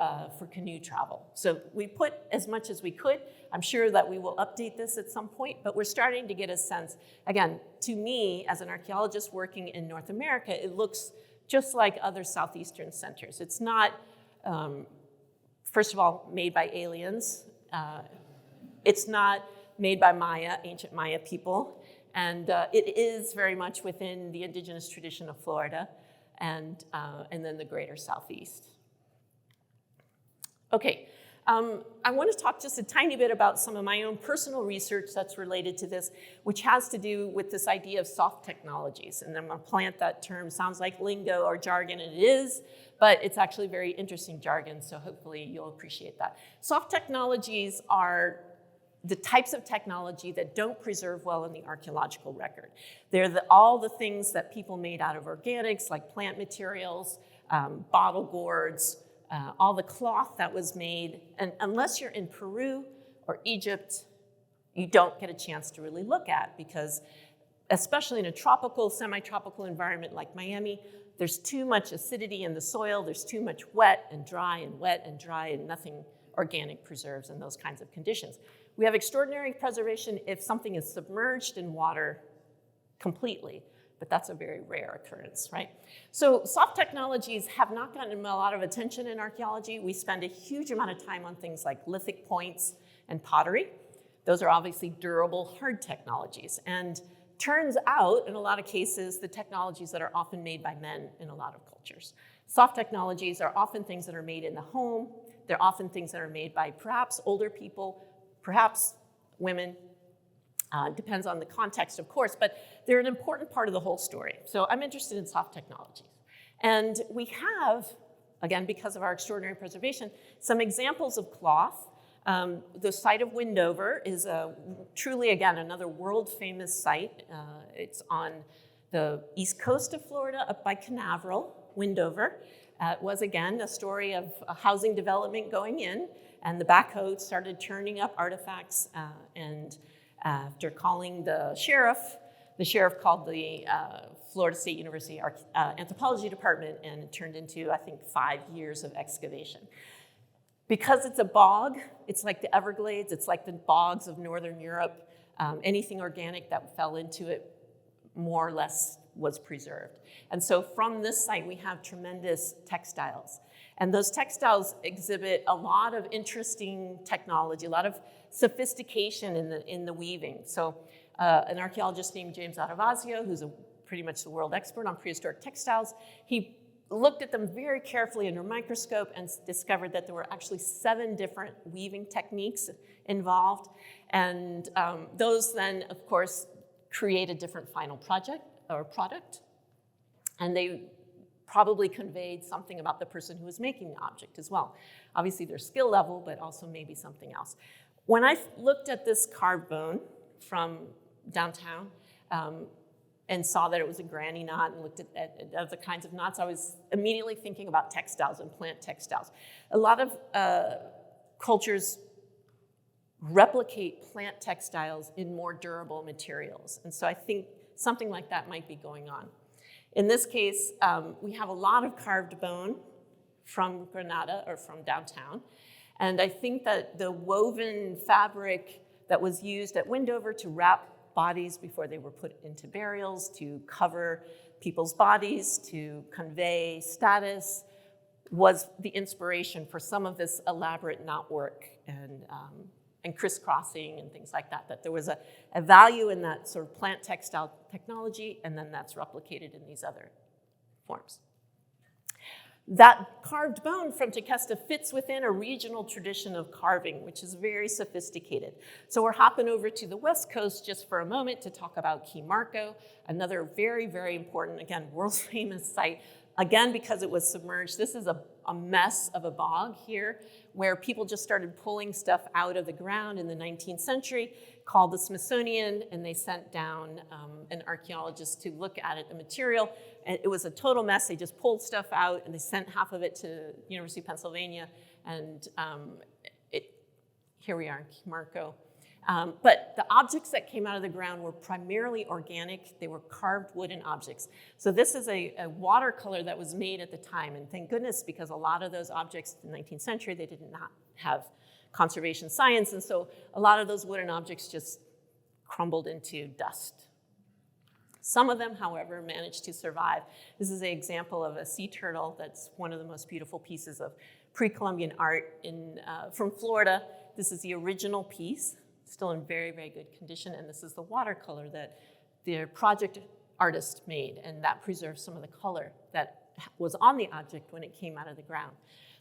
canoe travel. So we put as much as we could. I'm sure that we will update this at some point, but we're starting to get a sense. Again, to me, as an archaeologist working in North America, it looks just like other southeastern centers. It's not, first of all, made by aliens. It's not made by Maya, ancient Maya people, and it is very much within the indigenous tradition of Florida and then the greater Southeast. Okay, I want to talk just a tiny bit about some of my own personal research that's related to this, which has to do with this idea of soft technologies. And I'm going to plant that term. Sounds like lingo or jargon, and it is, but it's actually very interesting jargon, so hopefully you'll appreciate that. Soft technologies are the types of technology that don't preserve well in the archaeological record. They're all the things that people made out of organics, like plant materials, bottle gourds, all the cloth that was made. And unless you're in Peru or Egypt, you don't get a chance to really look at, because especially in a tropical, semi-tropical environment like Miami, there's too much acidity in the soil, there's too much wet and dry and wet and dry, and nothing organic preserves in those kinds of conditions. We have extraordinary preservation if something is submerged in water completely, but that's a very rare occurrence, right? So soft technologies have not gotten a lot of attention in archaeology. We spend a huge amount of time on things like lithic points and pottery. Those are obviously durable, hard technologies. And turns out, in a lot of cases, the technologies that are often made by men in a lot of cultures. Soft technologies are often things that are made in the home. They're often things that are made by perhaps older people, perhaps women. Depends on the context, of course, but they're an important part of the whole story. So I'm interested in soft technologies. And we have, again, because of our extraordinary preservation, some examples of cloth. The site of Wendover is truly, again, another world-famous site. It's on the east coast of Florida, up by Canaveral, Wendover. It was, again, a story of a housing development going in, and the backhoe started churning up artifacts, and after calling the sheriff called the Florida State University Anthropology Department, and it turned into, I think, 5 years of excavation. Because it's a bog, it's like the Everglades, it's like the bogs of Northern Europe. Anything organic that fell into it, more or less, was preserved. And so from this site, we have tremendous textiles. And those textiles exhibit a lot of interesting technology, a lot of sophistication in the weaving. So an archaeologist named James Aravasio, who's pretty much the world expert on prehistoric textiles, he looked at them very carefully under a microscope and discovered that there were actually 7 different weaving techniques involved. And those then, of course, create a different final project or product. And they probably conveyed something about the person who was making the object as well. Obviously their skill level, but also maybe something else. When I looked at this carved bone from downtown and saw that it was a granny knot and looked at other kinds of knots, I was immediately thinking about textiles and plant textiles. A lot of cultures replicate plant textiles in more durable materials. And so I think something like that might be going on. In this case, we have a lot of carved bone from Granada or from downtown. And I think that the woven fabric that was used at Wendover to wrap bodies before they were put into burials, to cover people's bodies, to convey status, was the inspiration for some of this elaborate knotwork and crisscrossing and things like that, that there was a value in that sort of plant textile technology, and then that's replicated in these other forms. That carved bone from Tequesta fits within a regional tradition of carving, which is very sophisticated. So we're hopping over to the West Coast just for a moment to talk about Key Marco, another very, very important, again, world-famous site. Again, because it was submerged, this is a mess of a bog here where people just started pulling stuff out of the ground in the 19th century, called the Smithsonian, and they sent down an archaeologist to look at it, the material. And it was a total mess. They just pulled stuff out, and they sent half of it to University of Pennsylvania. And here we are in Key Marco. But the objects that came out of the ground were primarily organic. They were carved wooden objects. So this is a watercolor that was made at the time. And thank goodness, because a lot of those objects in the 19th century, they did not have conservation science. And so a lot of those wooden objects just crumbled into dust. Some of them, however, managed to survive. This is an example of a sea turtle that's one of the most beautiful pieces of pre-Columbian art from Florida. This is the original piece, still in very, very good condition, and this is the watercolor that the project artist made, and that preserves some of the color that was on the object when it came out of the ground.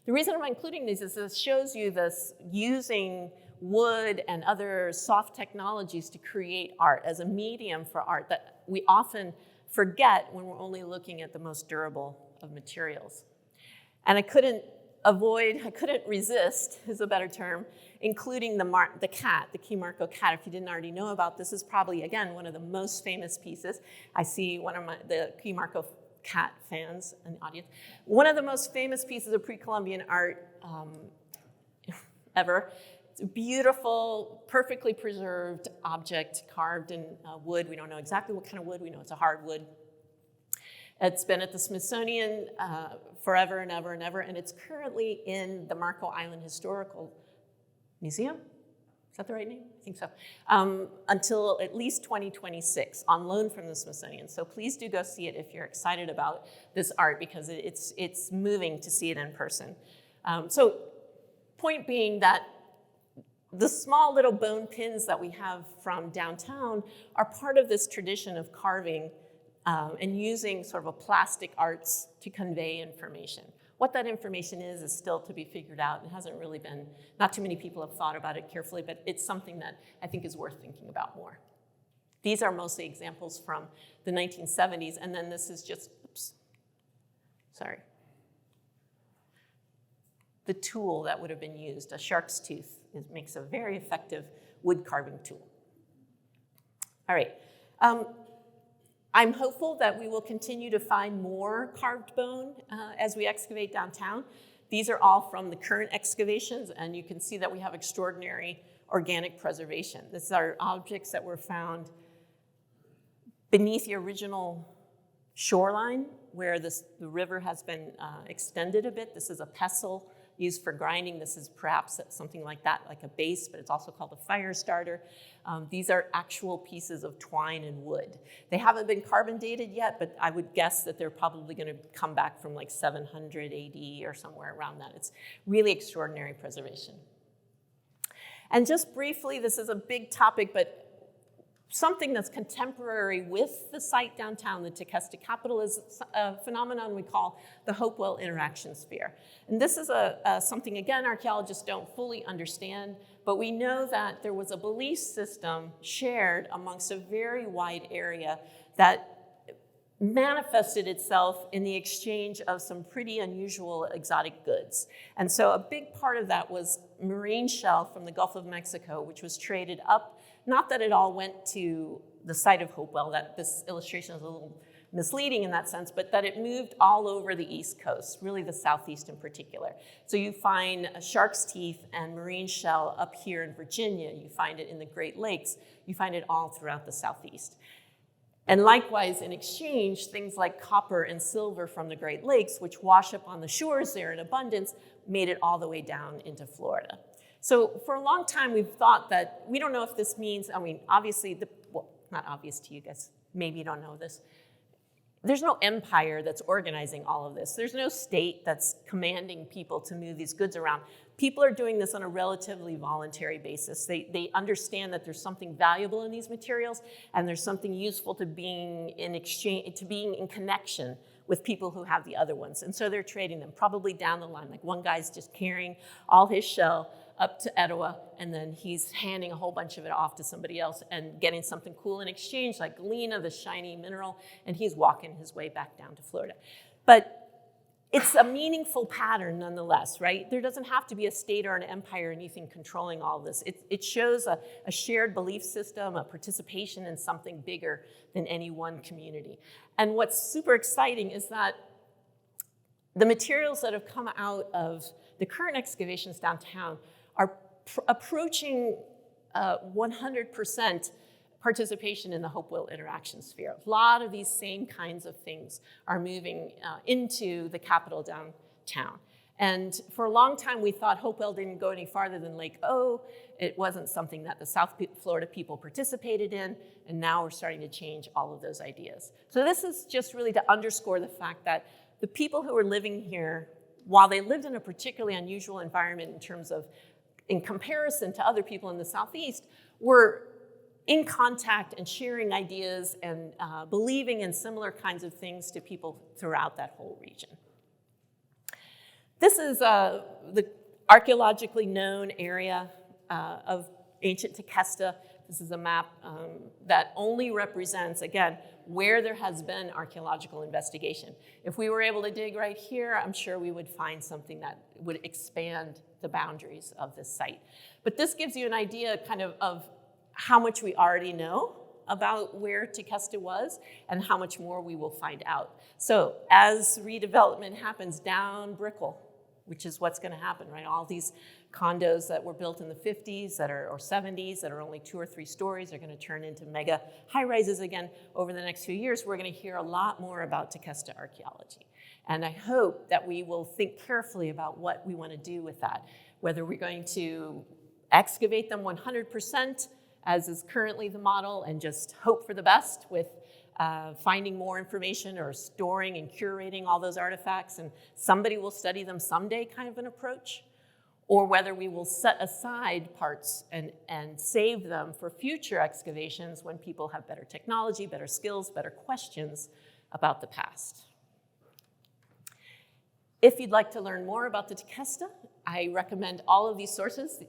The reason I'm including these is this shows you this using wood and other soft technologies to create art as a medium for art that we often forget when we're only looking at the most durable of materials. And I couldn't resist, is a better term, including the cat, the Key Marco cat. If you didn't already know about this, is probably, again, one of the most famous pieces. I see one of the Key Marco cat fans in the audience. One of the most famous pieces of pre-Columbian art ever. It's a beautiful, perfectly preserved object carved in wood. We don't know exactly what kind of wood. We know it's a hardwood. It's been at the Smithsonian forever and ever and ever, and it's currently in the Marco Island Historical Museum. Is that the right name? I think so. Until at least 2026, on loan from the Smithsonian. So please do go see it if you're excited about this art, because it's moving to see it in person. So point being that the small little bone pins that we have from downtown are part of this tradition of carving and using sort of a plastic arts to convey information. What that information is still to be figured out. It hasn't really been, not too many people have thought about it carefully, but it's something that I think is worth thinking about more. These are mostly examples from the 1970s, and then this is just, the tool that would have been used, a shark's tooth. It makes a very effective wood carving tool. All right. I'm hopeful that we will continue to find more carved bone as we excavate downtown. These are all from the current excavations, and you can see that we have extraordinary organic preservation. These are objects that were found beneath the original shoreline, where the river has been extended a bit. This is a pestle used for grinding. This is perhaps something like that, like a base, but it's also called a fire starter. These are actual pieces of twine and wood. They haven't been carbon dated yet, but I would guess that they're probably going to come back from like 700 AD or somewhere around that. It's really extraordinary preservation. And just briefly, this is a big topic, but something that's contemporary with the site downtown, the Tequesta capital, is a phenomenon we call the Hopewell interaction sphere. And this is something, again, archaeologists don't fully understand, but we know that there was a belief system shared amongst a very wide area that manifested itself in the exchange of some pretty unusual exotic goods. And so a big part of that was marine shell from the Gulf of Mexico, which was traded up. Not that it all went to the site of Hopewell, that this illustration is a little misleading in that sense, but that it moved all over the East Coast, really the Southeast in particular. So you find shark's teeth and marine shell up here in Virginia. You find it in the Great Lakes. You find it all throughout the Southeast. And likewise, in exchange, things like copper and silver from the Great Lakes, which wash up on the shores there in abundance, made it all the way down into Florida. So for a long time, we've thought that, we don't know if this means, obviously, not obvious to you guys, maybe you don't know this. There's no empire that's organizing all of this. There's no state that's commanding people to move these goods around. People are doing this on a relatively voluntary basis. They understand that there's something valuable in these materials, and there's something useful to being in exchange, to being in connection with people who have the other ones. And so they're trading them, probably down the line. Like one guy's just carrying all his shell up to Etowah, and then he's handing a whole bunch of it off to somebody else and getting something cool in exchange, like galena, the shiny mineral, and he's walking his way back down to Florida. But it's a meaningful pattern nonetheless, right? There doesn't have to be a state or an empire or anything controlling all of this. It shows a shared belief system, a participation in something bigger than any one community. And what's super exciting is that the materials that have come out of the current excavations downtown are approaching 100% participation in the hope-will interaction sphere. A lot of these same kinds of things are moving into the capital downtown. And for a long time, we thought Hopewell didn't go any farther than Lake O. It wasn't something that the South Florida people participated in, and now we're starting to change all of those ideas. So this is just really to underscore the fact that the people who are living here, while they lived in a particularly unusual environment in terms of, in comparison to other people in the Southeast, were in contact and sharing ideas and believing in similar kinds of things to people throughout that whole region. This is the archaeologically known area of ancient Tequesta. This is a map that only represents, again, where there has been archaeological investigation. If we were able to dig right here, I'm sure we would find something that would expand the boundaries of this site. But this gives you an idea kind of how much we already know about where Tequesta was and how much more we will find out. So as redevelopment happens down Brickell, which is what's going to happen, right? All these condos that were built in the 50s or 70s that are only 2 or 3 stories are going to turn into mega high-rises again over the next few years. We're going to hear a lot more about Tequesta archaeology. And I hope that we will think carefully about what we want to do with that, whether we're going to excavate them 100%, as is currently the model, and just hope for the best with finding more information or storing and curating all those artifacts, and somebody will study them someday kind of an approach, or whether we will set aside parts and save them for future excavations when people have better technology, better skills, better questions about the past. If you'd like to learn more about the Tequesta, I recommend all of these sources.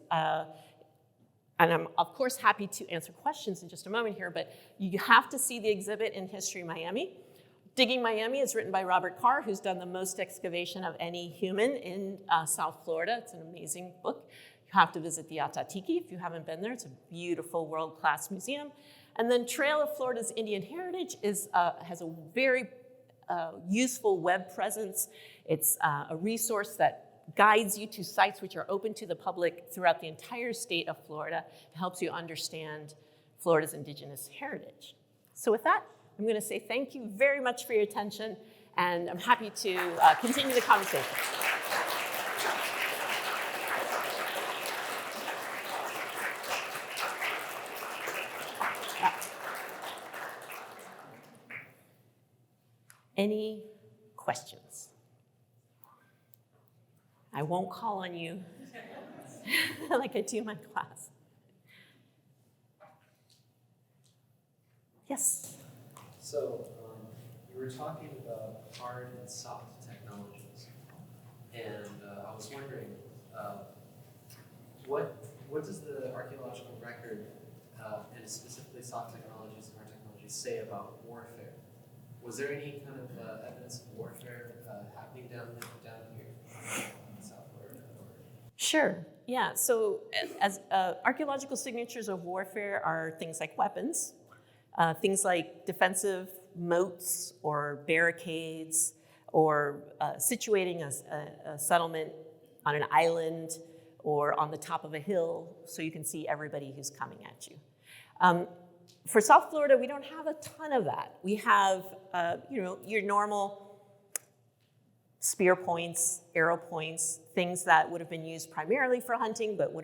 And I'm, of course, happy to answer questions in just a moment here, but you have to see the exhibit in History Miami. Digging Miami is written by Robert Carr, who's done the most excavation of any human in South Florida. It's an amazing book. You have to visit the Atatiki if you haven't been there. It's a beautiful world-class museum. And then Trail of Florida's Indian Heritage has a very useful web presence. It's a resource that guides you to sites which are open to the public throughout the entire state of Florida. It helps you understand Florida's indigenous heritage. So with that, I'm going to say thank you very much for your attention, and I'm happy to continue the conversation. Any questions? I won't call on you like I do in my class. Yes? So you were talking about hard and soft technologies, and I was wondering, what does the archaeological record, and specifically soft technologies and hard technologies, say about warfare? Was there any kind of evidence of warfare happening down here in South Florida? Sure. Yeah. So, as archaeological signatures of warfare are things like weapons, things like defensive moats or barricades, or situating a settlement on an island or on the top of a hill so you can see everybody who's coming at you. For South Florida, we don't have a ton of that. We have, your normal spear points, arrow points, things that would have been used primarily for hunting, but could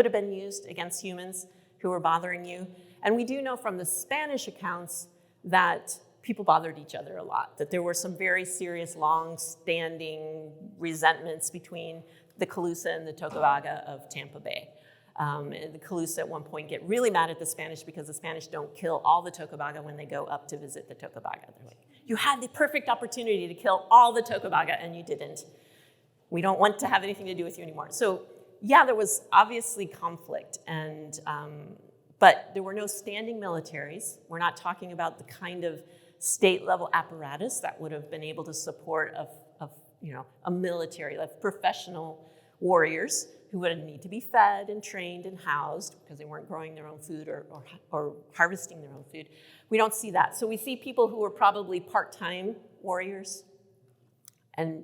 have been used against humans who were bothering you. And we do know from the Spanish accounts that people bothered each other a lot, that there were some very serious, long-standing resentments between the Calusa and the Tocobaga of Tampa Bay. And the Calusa at one point get really mad at the Spanish because the Spanish don't kill all the Tocobaga when they go up to visit the Tocobaga. They're like, you had the perfect opportunity to kill all the Tocobaga and you didn't. We don't want to have anything to do with you anymore. So yeah, there was obviously conflict, but there were no standing militaries. We're not talking about the kind of state-level apparatus that would have been able to support a military, like professional warriors who would need to be fed and trained and housed because they weren't growing their own food or harvesting their own food. We don't see that. So we see people who were probably part-time warriors and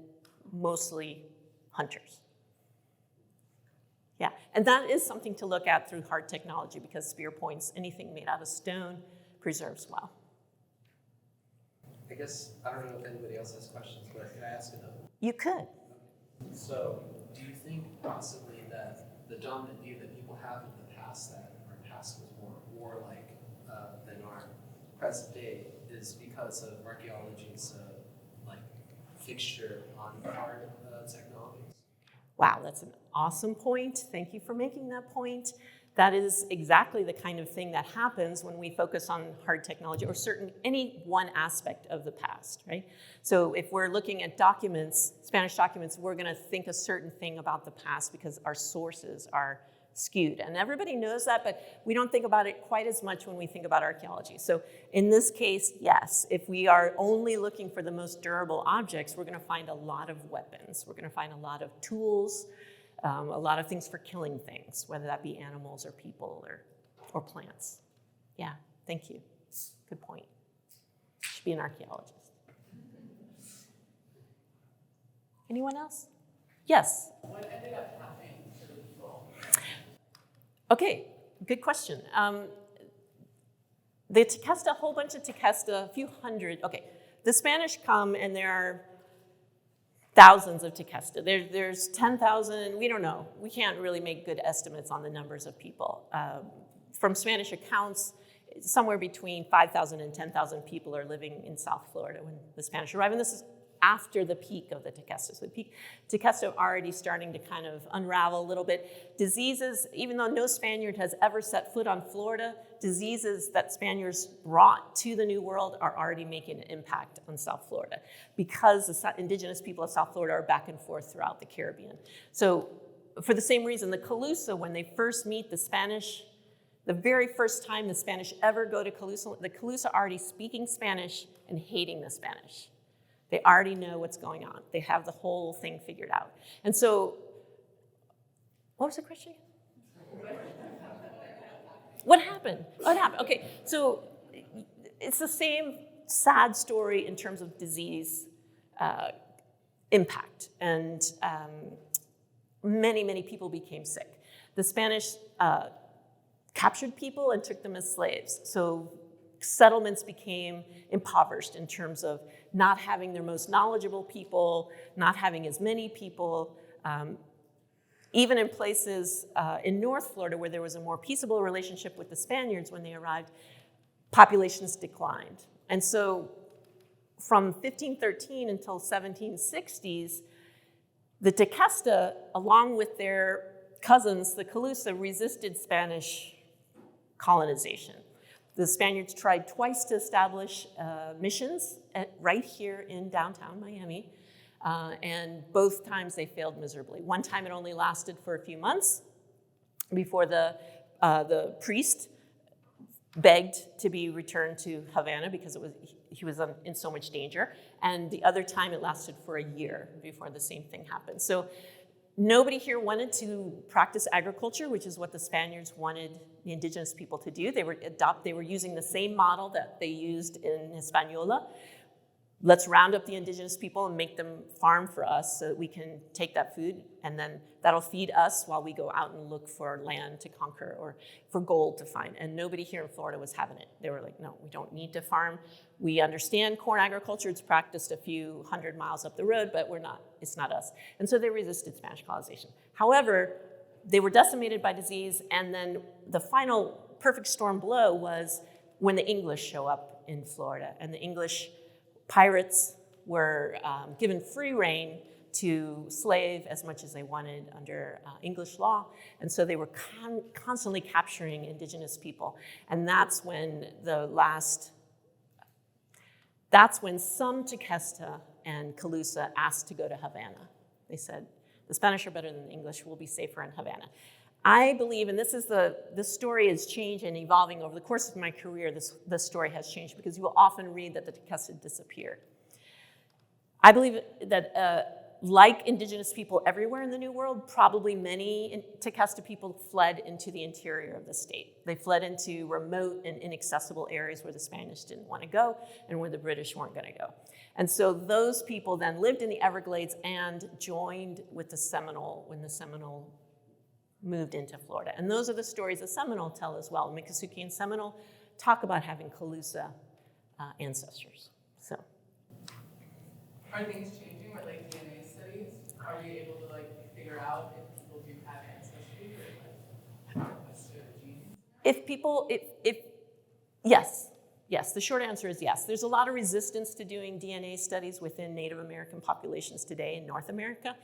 mostly hunters. Yeah, and that is something to look at through hard technology because spear points, anything made out of stone, preserves well. I guess, I don't know if anybody else has questions, but can I ask another? You could. So, do you think possibly that the dominant view that people have in the past, that our past was more warlike than our present day, is because of archaeology's like fixture on hard technologies? Wow, that's an awesome point. Thank you for making that point. That is exactly the kind of thing that happens when we focus on hard technology or any one aspect of the past, right? So if we're looking at documents, Spanish documents, we're gonna think a certain thing about the past because our sources are skewed. And everybody knows that, but we don't think about it quite as much when we think about archaeology. So in this case, yes, if we are only looking for the most durable objects, we're gonna find a lot of weapons. We're gonna find a lot of tools, a lot of things for killing things, whether that be animals or people or plants. Yeah, thank you. Good point. Should be an archaeologist. Anyone else? Yes? What ended up happening to the people? Okay, good question. The Tequesta, a whole bunch of Tequesta, a few hundred. Okay, the Spanish come and there are thousands of Tequesta. There's 10,000, we don't know. We can't really make good estimates on the numbers of people. From Spanish accounts, somewhere between 5,000 and 10,000 people are living in South Florida when the Spanish arrive, and this is after the peak of the Tequesta. So the peak, Tequesta already starting to kind of unravel a little bit. Diseases, even though no Spaniard has ever set foot on Florida, diseases that Spaniards brought to the New World are already making an impact on South Florida because the indigenous people of South Florida are back and forth throughout the Caribbean. So for the same reason, the Calusa, when they first meet the Spanish, the very first time the Spanish ever go to Calusa, the Calusa are already speaking Spanish and hating the Spanish. They already know what's going on. They have the whole thing figured out. And so, what was the question? What happened? What happened? Okay, so it's the same sad story in terms of disease impact. And many, many people became sick. The Spanish captured people and took them as slaves. So settlements became impoverished in terms of not having their most knowledgeable people, not having as many people. Even in places in North Florida where there was a more peaceable relationship with the Spaniards when they arrived, populations declined. And so from 1513 until 1760s, the Tequesta, along with their cousins, the Calusa, resisted Spanish colonization. The Spaniards tried twice to establish missions right here in downtown Miami, and both times they failed miserably. One time it only lasted for a few months before the priest begged to be returned to Havana because he was in so much danger, and the other time it lasted for a year before the same thing happened. So nobody here wanted to practice agriculture, which is what the Spaniards wanted the indigenous people to do. They were using the same model that they used in Hispaniola. Let's round up the indigenous people and make them farm for us so that we can take that food, and then that'll feed us while we go out and look for land to conquer or for gold to find. And nobody here in Florida was having it. They were like, no, we don't need to farm. We understand corn agriculture. It's practiced a few hundred miles up the road, but it's not us. And so they resisted Spanish colonization. However, they were decimated by disease, and then the final perfect storm blow was when the English show up in Florida, and the English pirates were given free rein to slave as much as they wanted under English law. And so they were constantly capturing indigenous people. And that's when some Tequesta and Calusa asked to go to Havana. They said, the Spanish are better than the English, we'll be safer in Havana. I believe, and this story has changed and evolving over the course of my career, this story has changed because you will often read that the Tequesta disappeared. I believe that like indigenous people everywhere in the New World, probably many Tequesta people fled into the interior of the state. They fled into remote and inaccessible areas where the Spanish didn't want to go and where the British weren't going to go. And so those people then lived in the Everglades and joined with the Seminole when the Seminole moved into Florida. And those are the stories the Seminole tell as well. Miccosukee and Seminole talk about having Calusa ancestors. So, Are things changing with like DNA studies? Are we able to like figure out if people do have ancestry or like what's their genes? Yes, the short answer is yes. There's a lot of resistance to doing DNA studies within Native American populations today in North America,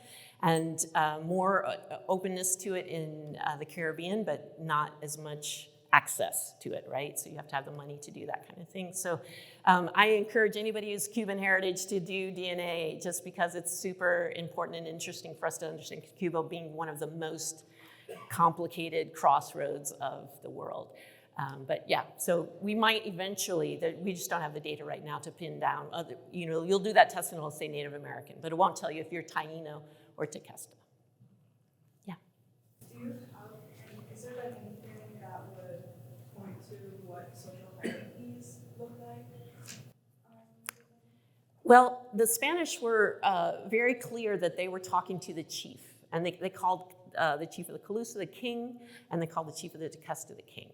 and more openness to it in the Caribbean, but not as much access to it, right? So you have to have the money to do that kind of thing. So I encourage anybody who's Cuban heritage to do DNA, just because it's super important and interesting for us to understand Cuba being one of the most complicated crossroads of the world. But yeah, so we might eventually, we just don't have the data right now to pin down other, you'll do that test and it'll say Native American, but it won't tell you if you're Taino or Tequesta. Yeah. Do you have, is there like anything that would point to what social hierarchies look like? Well, the Spanish were very clear that they were talking to the chief, and they called the chief of the Calusa the king, and they called the chief of the Tequesta the king.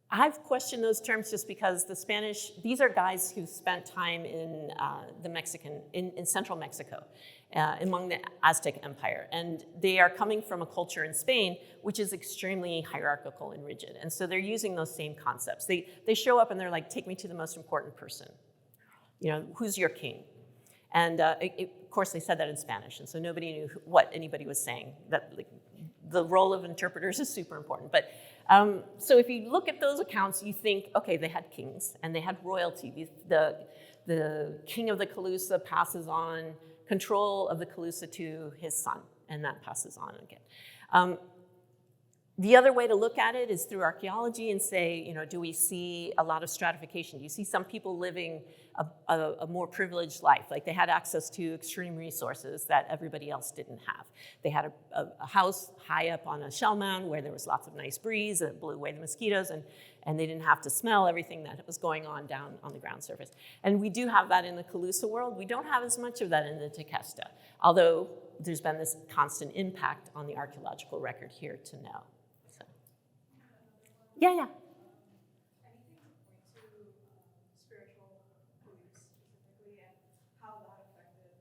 I've questioned those terms just because the Spanish, these are guys who spent time in in central Mexico, among the Aztec Empire. And they are coming from a culture in Spain, which is extremely hierarchical and rigid. And so they're using those same concepts. They show up and they're like, take me to the most important person. Who's your king? And of course they said that in Spanish. And so nobody knew what anybody was saying. That the role of interpreters is super important. But so if you look at those accounts, you think, okay, they had kings and they had royalty. The king of the Calusa passes on control of the Calusa to his son, and that passes on again. The other way to look at it is through archaeology and say, do we see a lot of stratification? Do you see some people living a more privileged life? Like they had access to extreme resources that everybody else didn't have. They had a house high up on a shell mound where there was lots of nice breeze that blew away the mosquitoes, and they didn't have to smell everything that was going on down on the ground surface. And we do have that in the Calusa world. We don't have as much of that in the Tequesta, although there's been this constant impact on the archaeological record here to know. Yeah. Anything to point to spiritual beliefs specifically and how that affected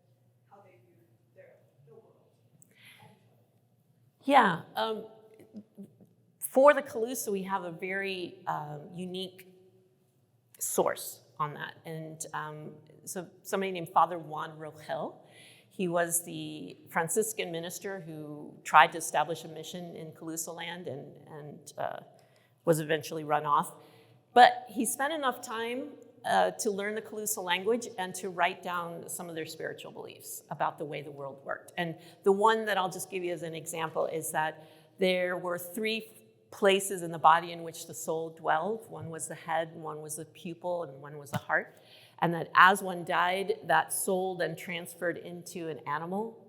how they viewed the world and each other? Yeah. For the Calusa, we have a very unique source on that. And so somebody named Father Juan Rogel, he was the Franciscan minister who tried to establish a mission in Calusa land and was eventually run off. But he spent enough time to learn the Calusa language and to write down some of their spiritual beliefs about the way the world worked. And the one that I'll just give you as an example is that there were 3 places in the body in which the soul dwelled. One was the head, one was the pupil, and one was the heart. And that as one died, that soul then transferred into an animal.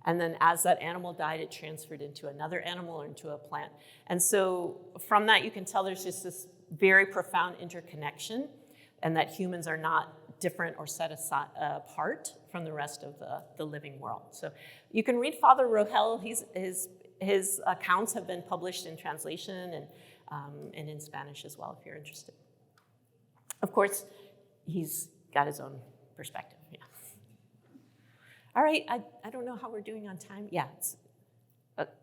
And then as that animal died, it transferred into another animal or into a plant. And so from that, you can tell there's just this very profound interconnection, and that humans are not different or set aside, apart from the rest of the living world. So you can read Father Rogel. His accounts have been published in translation and in Spanish as well, if you're interested. Of course, he's got his own perspective, yeah. All right, I don't know how we're doing on time. Yeah,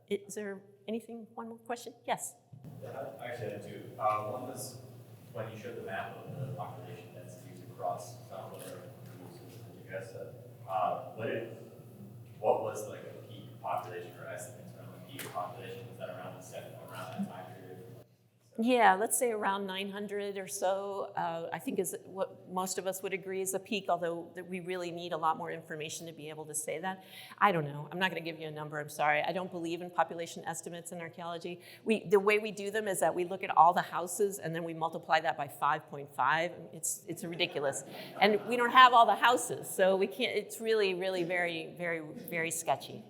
is there one more question? Yes? Yeah, I actually had 2. One was when you showed the map of the population densities across Salvador and Tequesta, what was like a peak population or estimates around the peak population? Was that around that time period? Yeah, let's say around 900 or so, I think is what most of us would agree is a peak, although we really need a lot more information to be able to say that. I don't know. I'm not going to give you a number. I'm sorry. I don't believe in population estimates in archaeology. The way we do them is that we look at all the houses and then we multiply that by 5.5. It's ridiculous. And we don't have all the houses, so we can't. It's really, really very, very, very sketchy.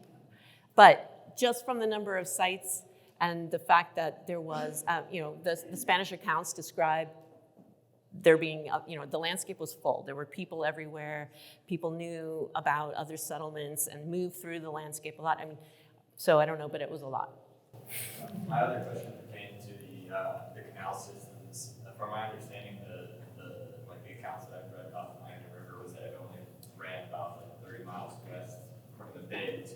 But just from the number of sites, and the fact that there was, the Spanish accounts describe there being, the landscape was full. There were people everywhere. People knew about other settlements and moved through the landscape a lot. I mean, so I don't know, but it was a lot. My other question pertained to the canal systems. From my understanding, the accounts that I've read about the Miami River was that it only ran about 30 miles west from the bay to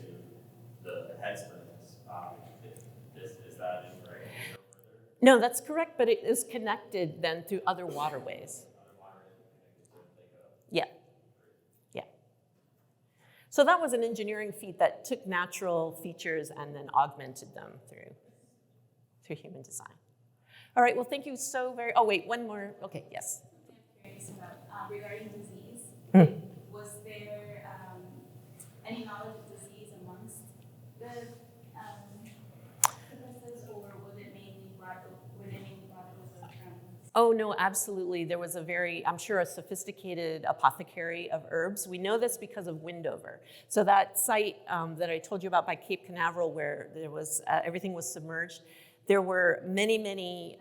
the head springs. Is that incorrect? No, that's correct, but it is connected then through other waterways. Yeah. Yeah. So that was an engineering feat that took natural features and then augmented them through human design. All right, well, thank you so very, oh wait, one more, okay, yes. I'm curious about, regarding disease, was there any knowledge of disease amongst the Tequestas, or was it mainly brought over from? Oh no, absolutely. There was a very, I'm sure, a sophisticated apothecary of herbs. We know this because of Windover. So that site that I told you about by Cape Canaveral, where there was everything was submerged, there were many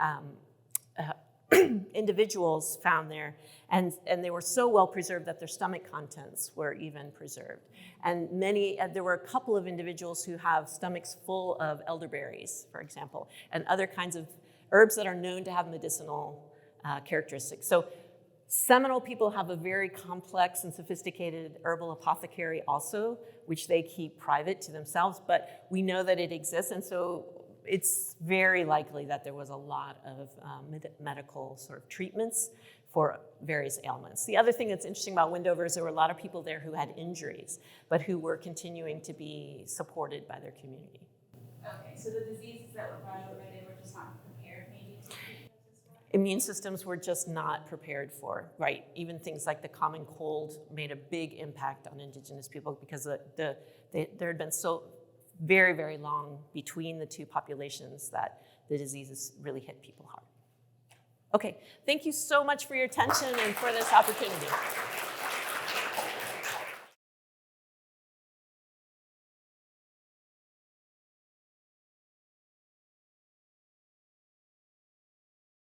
individuals found there, and they were so well preserved that their stomach contents were even preserved. And there were a couple of individuals who have stomachs full of elderberries, for example, and other kinds of herbs that are known to have medicinal characteristics. So Seminole people have a very complex and sophisticated herbal apothecary also, which they keep private to themselves, but we know that it exists, and so it's very likely that there was a lot of medical sort of treatments for various ailments. The other thing that's interesting about Windover is there were a lot of people there who had injuries, but who were continuing to be supported by their community. Okay, so the diseases that were brought over, they were just not prepared maybe to treat those as well? Immune systems were just not prepared for, even things like the common cold made a big impact on Indigenous people because there had been so very, very long between the two populations that the diseases really hit people hard. Okay, thank you so much for your attention and for this opportunity.